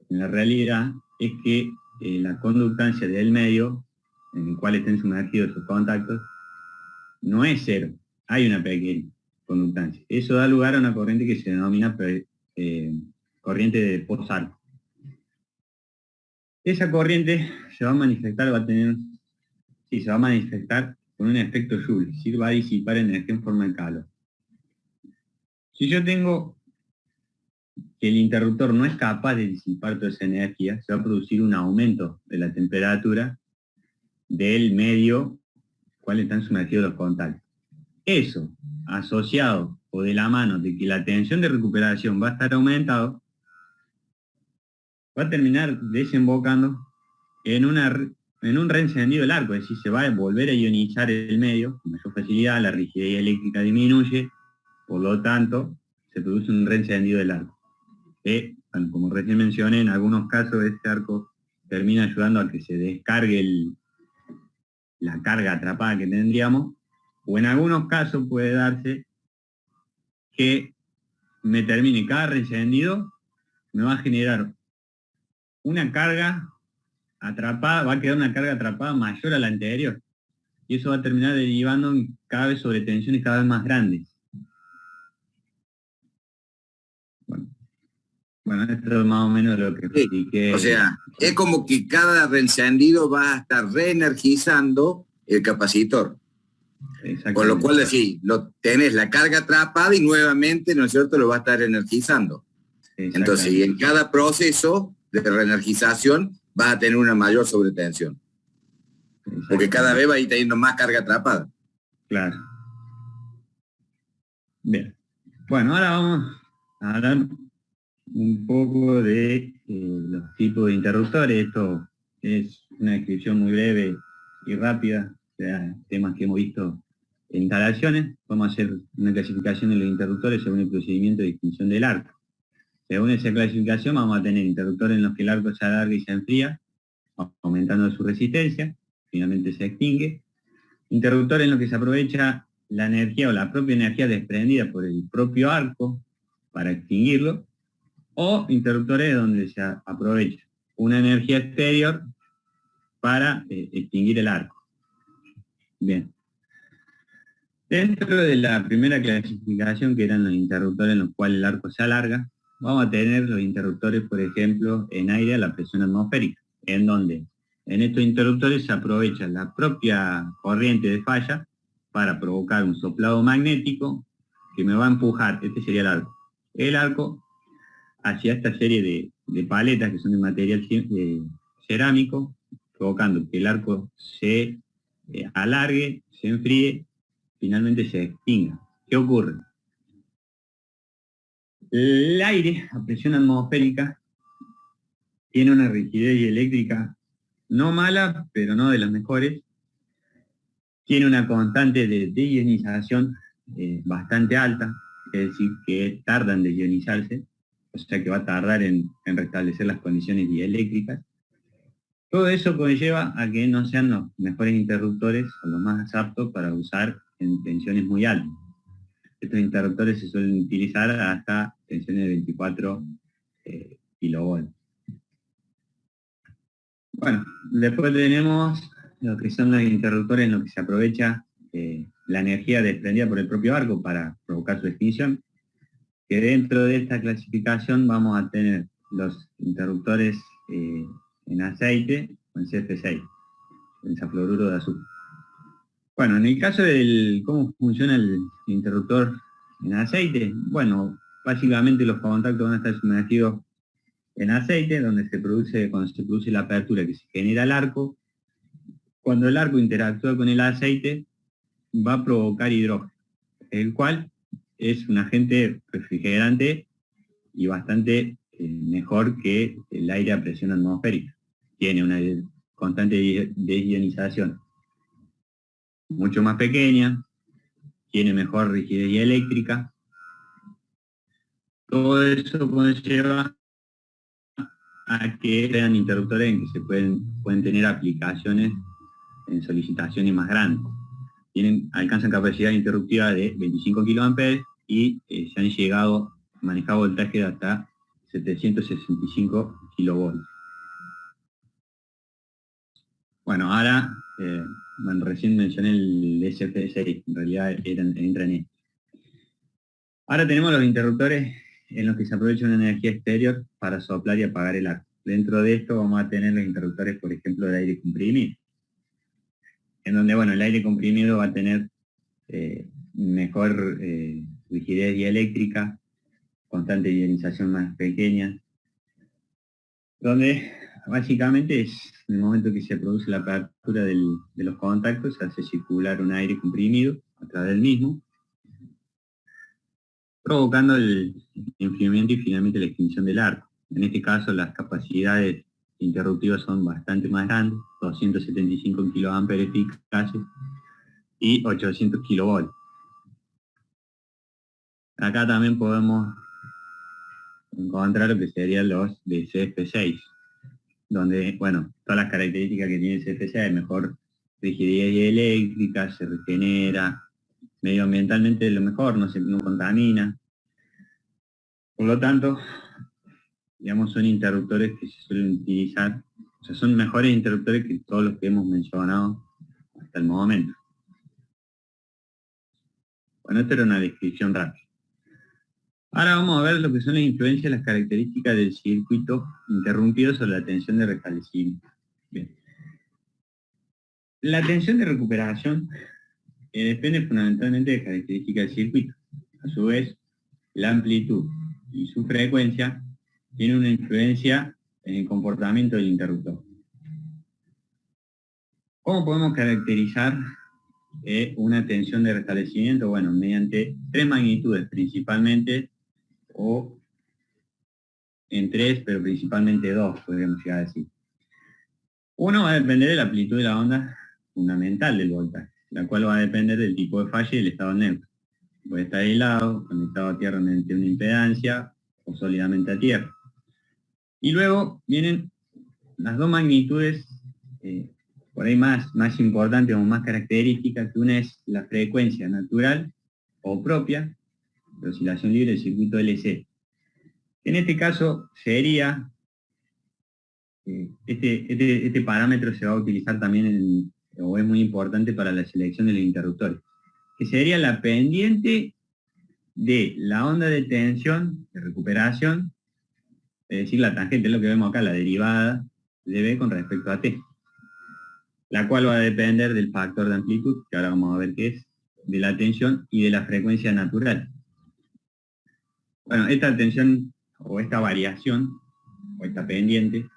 en la realidad es que la conductancia del medio, en el cual estén sumergidos sus contactos, no es cero, hay una pequeña conductancia. Eso da lugar a una corriente que se denomina corriente de posarco. Esa corriente se va a manifestar, se va a manifestar con un efecto Joule, es decir, va a disipar energía en forma de calor. Si yo tengo que el interruptor no es capaz de disipar toda esa energía, se va a producir un aumento de la temperatura del medio cual están sumergidos los contactos. Eso, asociado o de la mano de que la tensión de recuperación va a estar aumentado, va a terminar desembocando en una en un reencendido del arco, es decir, se va a volver a ionizar el medio con mayor facilidad, la rigidez eléctrica disminuye, por lo tanto, se produce un reencendido del arco. Bueno, como recién mencioné, en algunos casos este arco termina ayudando a que se descargue la carga atrapada que tendríamos, o en algunos casos puede darse que me termine cada reencendido, me va a generar una carga atrapada, va a quedar una carga atrapada mayor a la anterior. Y eso va a terminar derivando en cada vez sobre tensiones cada vez más grandes. Bueno, esto es más o menos lo que expliqué. O sea, es como que cada reencendido va a estar reenergizando el capacitor. Con lo cual, decís, tenés la carga atrapada y nuevamente, ¿no es cierto?, lo va a estar energizando. Entonces, y en cada proceso de reenergización vas a tener una mayor sobretensión. Porque cada vez va a ir teniendo más carga atrapada. Claro. Bien. Bueno, ahora vamos a hablar un poco de los tipos de interruptores. Esto es una descripción muy breve y rápida de temas que hemos visto en instalaciones. Vamos a hacer una clasificación de los interruptores según el procedimiento de extinción del arco. Según esa clasificación vamos a tener interruptores en los que el arco se alarga y se enfría, aumentando su resistencia, finalmente se extingue. Interruptores en los que se aprovecha la energía o la propia energía desprendida por el propio arco para extinguirlo, o interruptores donde se aprovecha una energía exterior para extinguir el arco. Bien. Dentro de la primera clasificación, que eran los interruptores en los cuales el arco se alarga, vamos a tener los interruptores, por ejemplo, en aire a la presión atmosférica, en donde en estos interruptores se aprovecha la propia corriente de falla para provocar un soplado magnético que me va a empujar, este sería el arco hacia esta serie de paletas que son de material cerámico, provocando que el arco se alargue, se enfríe, finalmente se extinga. ¿Qué ocurre? El aire a presión atmosférica tiene una rigidez eléctrica no mala, pero no de las mejores. Tiene una constante de deionización bastante alta, es decir, que tarda en deionizarse, o sea que va a tardar en restablecer las condiciones dieléctricas. Todo eso conlleva a que no sean los mejores interruptores o los más aptos para usar en tensiones muy altas. Estos interruptores se suelen utilizar hasta tensiones de 24 kilovolts. Bueno, después tenemos lo que son los interruptores en los que se aprovecha la energía desprendida por el propio arco para provocar su extinción, que dentro de esta clasificación vamos a tener los interruptores en aceite o en CF6, en hexafluoruro de azufre. Bueno, en el caso del cómo funciona el interruptor en aceite, bueno, básicamente los contactos van a estar sumergidos en aceite, donde cuando se produce la apertura que se genera el arco. Cuando el arco interactúa con el aceite, va a provocar hidrógeno, el cual es un agente refrigerante y bastante mejor que el aire a presión atmosférica. Tiene una constante desionización mucho más pequeña, tiene mejor rigidez eléctrica. Todo eso conlleva a que sean interruptores en que se pueden tener aplicaciones en solicitaciones más grandes. Alcanzan capacidad interruptiva de 25 kA y se han manejado voltaje de hasta 765 kV. Bueno, ahora, recién mencioné el SF6, en realidad entran en esto. Ahora tenemos los interruptores en los que se aprovecha una energía exterior para soplar y apagar el arco. Dentro de esto vamos a tener los interruptores, por ejemplo, de aire comprimido, en donde, bueno, el aire comprimido va a tener mejor rigidez dieléctrica, constante ionización más pequeña, donde básicamente es en el momento que se produce la apertura de los contactos, se hace circular un aire comprimido a través del mismo, provocando el enfriamiento y finalmente la extinción del arco. En este caso, las capacidades interruptivos son bastante más grandes, 275 kiloamperes eficaces y 800 kilovolts. Acá también podemos encontrar lo que serían los de CF6, donde, bueno, todas las características que tiene CF6, mejor rigidez eléctrica, se regenera, medioambientalmente lo mejor, no contamina. Por lo tanto, digamos, son interruptores que se suelen utilizar, o sea, son mejores interruptores que todos los que hemos mencionado hasta el momento. Bueno, esta era una descripción rápida. Ahora vamos a ver lo que son las influencias y las características del circuito interrumpido sobre la tensión de restablecimiento. Bien. La tensión de recuperación depende fundamentalmente de características del circuito. A su vez, la amplitud y su frecuencia tienen una influencia en el comportamiento del interruptor. ¿Cómo podemos caracterizar una tensión de restablecimiento? Bueno, mediante tres magnitudes principalmente, o en tres, pero principalmente dos, podríamos llegar a decir. Uno va a depender de la amplitud de la onda fundamental del voltaje, la cual va a depender del tipo de falla y del estado neutro. Puede estar aislado, conectado a tierra mediante una impedancia, o sólidamente a tierra. Y luego vienen las dos magnitudes por ahí más importantes o más características, que una es la frecuencia natural o propia de oscilación libre del circuito LC. En este caso sería, este parámetro se va a utilizar también, o es muy importante para la selección de los interruptores, que sería la pendiente de la onda de tensión, de recuperación, es decir, la tangente, es lo que vemos acá, la derivada de B con respecto a T, la cual va a depender del factor de amplitud, que ahora vamos a ver qué es, de la tensión y de la frecuencia natural. Bueno, esta tensión, o esta variación, o esta pendiente,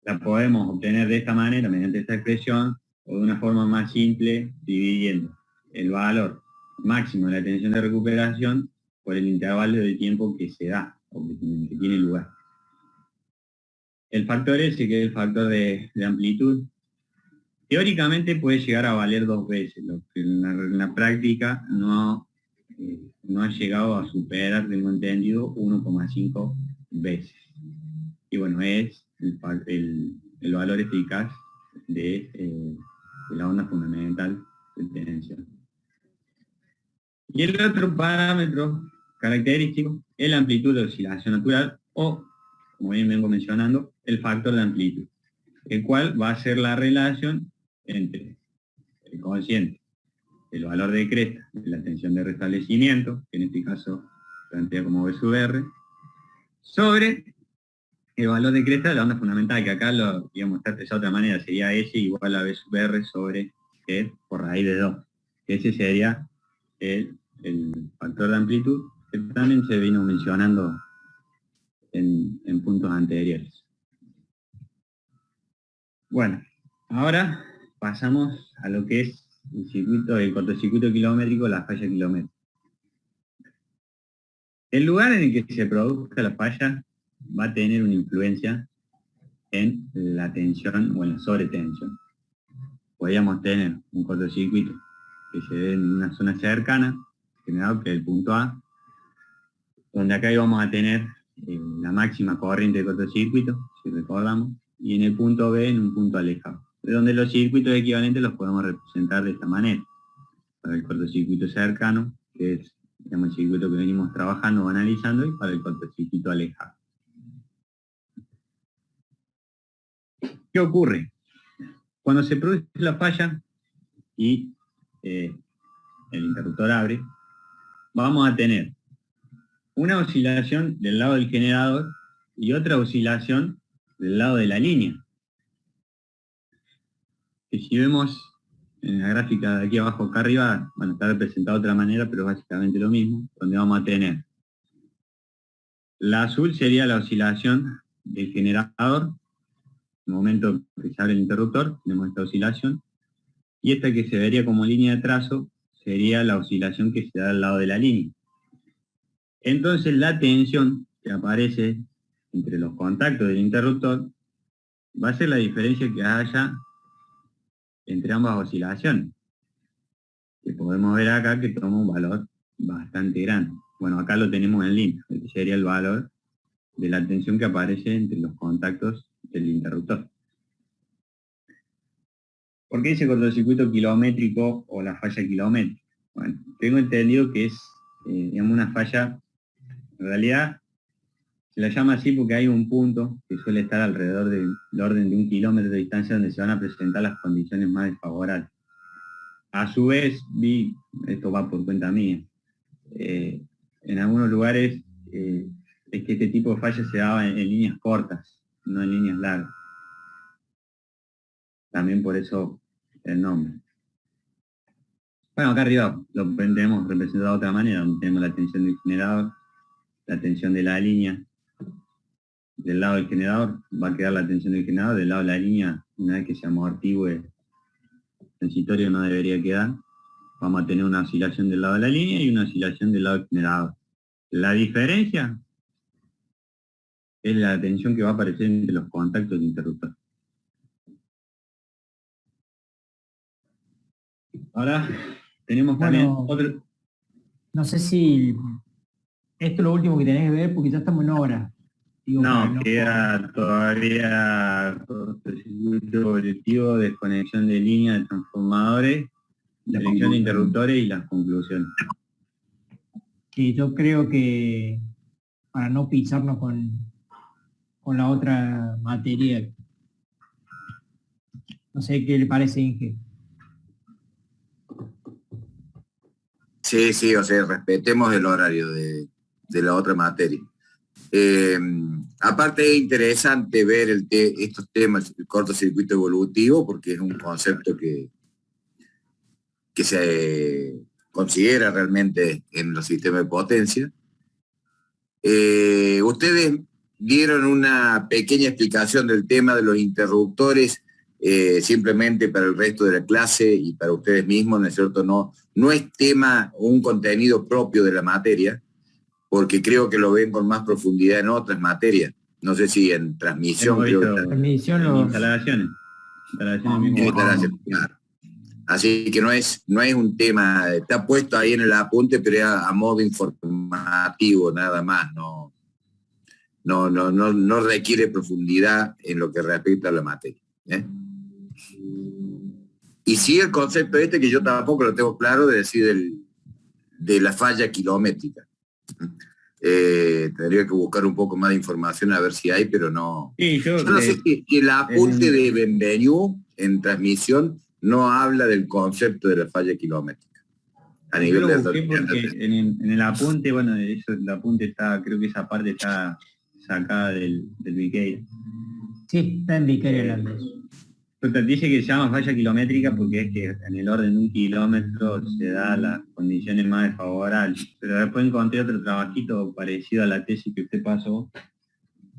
la podemos obtener de esta manera, mediante esta expresión, o de una forma más simple, dividiendo el valor máximo de la tensión de recuperación por el intervalo de tiempo que se da, o que tiene lugar. El factor S, que es el factor de amplitud, teóricamente puede llegar a valer 2 veces, lo que en la práctica no ha llegado a superar, tengo entendido, 1,5 veces. Y bueno, es el valor eficaz de la onda fundamental de tensión. Y el otro parámetro característico es la amplitud de oscilación natural, o, como bien vengo mencionando, el factor de amplitud, el cual va a ser la relación entre el cociente, el valor de cresta de la tensión de restablecimiento, que en este caso plantea como B sub R, sobre el valor de cresta de la onda fundamental, que acá lo, digamos, está expresado de otra manera, sería S igual a B sub R sobre E por raíz de 2. Ese sería el factor de amplitud, que también se vino mencionando en puntos anteriores. Bueno, ahora pasamos a lo que es el cortocircuito kilométrico, la falla kilométrica. El lugar en el que se produzca la falla va a tener una influencia en la tensión o en la sobretensión. Podríamos tener un cortocircuito que se dé en una zona cercana, generado que es el punto A, donde acá íbamos a tener la máxima corriente de cortocircuito, si recordamos, y en el punto B en un punto alejado, de donde los circuitos equivalentes los podemos representar de esta manera. Para el cortocircuito cercano, que es, digamos, el circuito que venimos trabajando o analizando, y para el cortocircuito alejado. ¿Qué ocurre? Cuando se produce la falla y el interruptor abre, vamos a tener una oscilación del lado del generador y otra oscilación del lado de la línea. Que si vemos en la gráfica de aquí abajo acá arriba, bueno, está representado de otra manera, pero básicamente lo mismo, donde vamos a tener la azul sería la oscilación del generador. En el momento que se abre el interruptor, tenemos esta oscilación, y esta que se vería como línea de trazo sería la oscilación que se da al lado de la línea. Entonces la tensión que aparece entre los contactos del interruptor va a ser la diferencia que haya entre ambas oscilaciones, que podemos ver acá que toma un valor bastante grande. Bueno, acá lo tenemos en línea, que sería el valor de la tensión que aparece entre los contactos del interruptor. ¿Por qué dice cortocircuito kilométrico o la falla kilométrica? Bueno, tengo entendido que es digamos una falla, en realidad se la llama así porque hay un punto que suele estar alrededor del orden de 1 kilómetro de distancia donde se van a presentar las condiciones más desfavorables. A su vez, esto va por cuenta mía, en algunos lugares es que este tipo de fallas se daba en líneas cortas, no en líneas largas. También por eso el nombre. Bueno, acá arriba lo tenemos representado de otra manera, donde tenemos la tensión del generador, la tensión de la línea. Del lado del generador va a quedar la tensión del generador, del lado de la línea, una vez que se amortigüe el transitorio no debería quedar. Vamos a tener una oscilación del lado de la línea y una oscilación del lado del generador. La diferencia es la tensión que va a aparecer entre los contactos del interruptor. Ahora tenemos también otro... No sé si esto es lo último que tenés que ver porque ya estamos en hora. Digo, no, queda todavía cortocircuito evolutivo, desconexión de línea de transformadores, selección de interruptores y las conclusiones. Sí, yo creo que para no pisarnos con la otra materia, no sé qué le parece, Inge. Sí, o sea, respetemos el horario de la otra materia. Aparte es interesante ver estos temas, el cortocircuito evolutivo, porque es un concepto que se considera realmente en los sistemas de potencia. Ustedes dieron una pequeña explicación del tema de los interruptores, simplemente para el resto de la clase y para ustedes mismos, ¿no es cierto? No es tema o un contenido propio de la materia, porque creo que lo ven con más profundidad en otras materias. No sé si en transmisión. Instalaciones. Claro. Así que no es un tema, está puesto ahí en el apunte, pero a modo informativo nada más, no requiere profundidad en lo que respecta a la materia. Y sí el concepto que yo tampoco lo tengo claro, de decir de la falla kilométrica. Tendría que buscar un poco más de información a ver si hay, pero no. Sí, yo no sé si el apunte de Benvenu en transmisión no habla del concepto de la falla kilométrica. A nivel de porque en el apunte, bueno, el apunte está, creo que esa parte está sacada del Viqueira. Sí, está en Viqueira el Andrés. Pero dice que se llama falla kilométrica porque es que en el orden de 1 kilómetro se da las condiciones más desfavorables. Pero después encontré otro trabajito parecido a la tesis que usted pasó,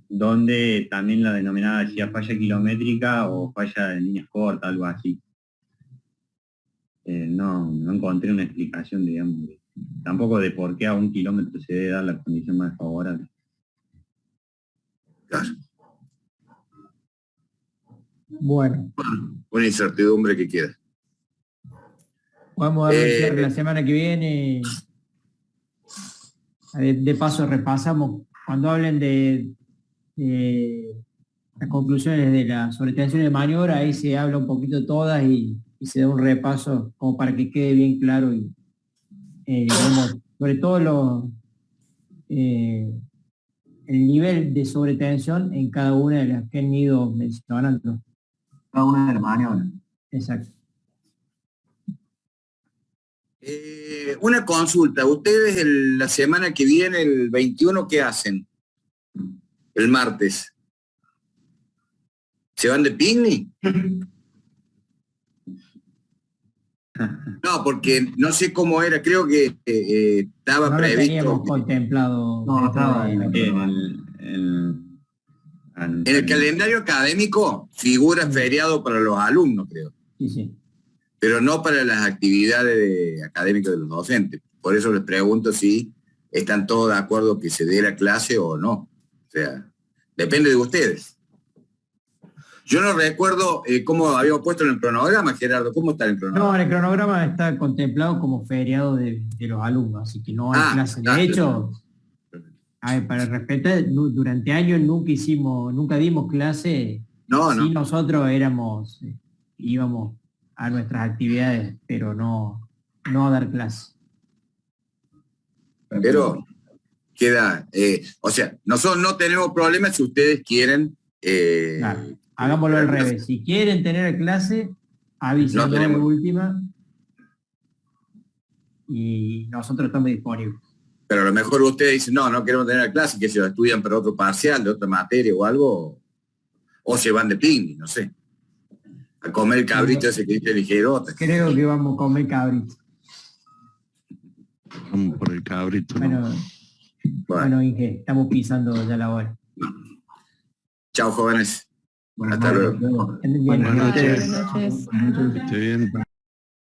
donde también la denominaba decía falla kilométrica o falla de líneas cortas, algo así. No encontré una explicación, digamos, tampoco de por qué a 1 kilómetro se debe dar la condición más desfavorable. Claro. Bueno. Una incertidumbre que queda. Vamos a ver la semana que viene. De paso repasamos, cuando hablen de las conclusiones de la sobretensión de maniobra, ahí se habla un poquito de todas y se da un repaso como para que quede bien claro y sobre todo el nivel de sobretensión en cada una de las que han ido mencionando. Cada una de las maniobras. Exacto. Una consulta, ustedes la semana que viene, el 21, ¿qué hacen? El martes. ¿Se van de picnic? No, porque no sé cómo era, creo que estaba previsto. No teníamos contemplado. No estaba en el calendario académico figura feriado para los alumnos, creo. Sí. Pero no para las actividades académicas de los docentes. Por eso les pregunto si están todos de acuerdo que se dé la clase o no. O sea, Depende de ustedes. Yo no recuerdo cómo habíamos puesto en el cronograma, Gerardo. ¿Cómo está el cronograma? No, en el cronograma está contemplado como feriado de los alumnos, así que no hay clase. De claro. hecho, a ver, para respetar, durante años nunca dimos clase. No, Sí, no. nosotros íbamos a nuestras actividades, pero no a dar clase. Pero queda, o sea, nosotros no tenemos problemas si ustedes quieren. Claro. Hagámoslo al revés. Si quieren tener clase, avísenos No tenemos. de última y nosotros estamos disponibles. Pero a lo mejor ustedes dicen, no queremos tener la clase, que se lo estudian para otro parcial, de otra materia o algo, o se van de picnic, no sé. A comer el cabrito ese que dice ligerota. Creo que vamos a comer cabrito. Vamos por el cabrito. ¿no? Bueno, Inge, estamos pisando ya la hora. Chao, jóvenes. Buenas Hasta noches. luego. Bien. Buenas noches. Buenas noches. Que esté bien.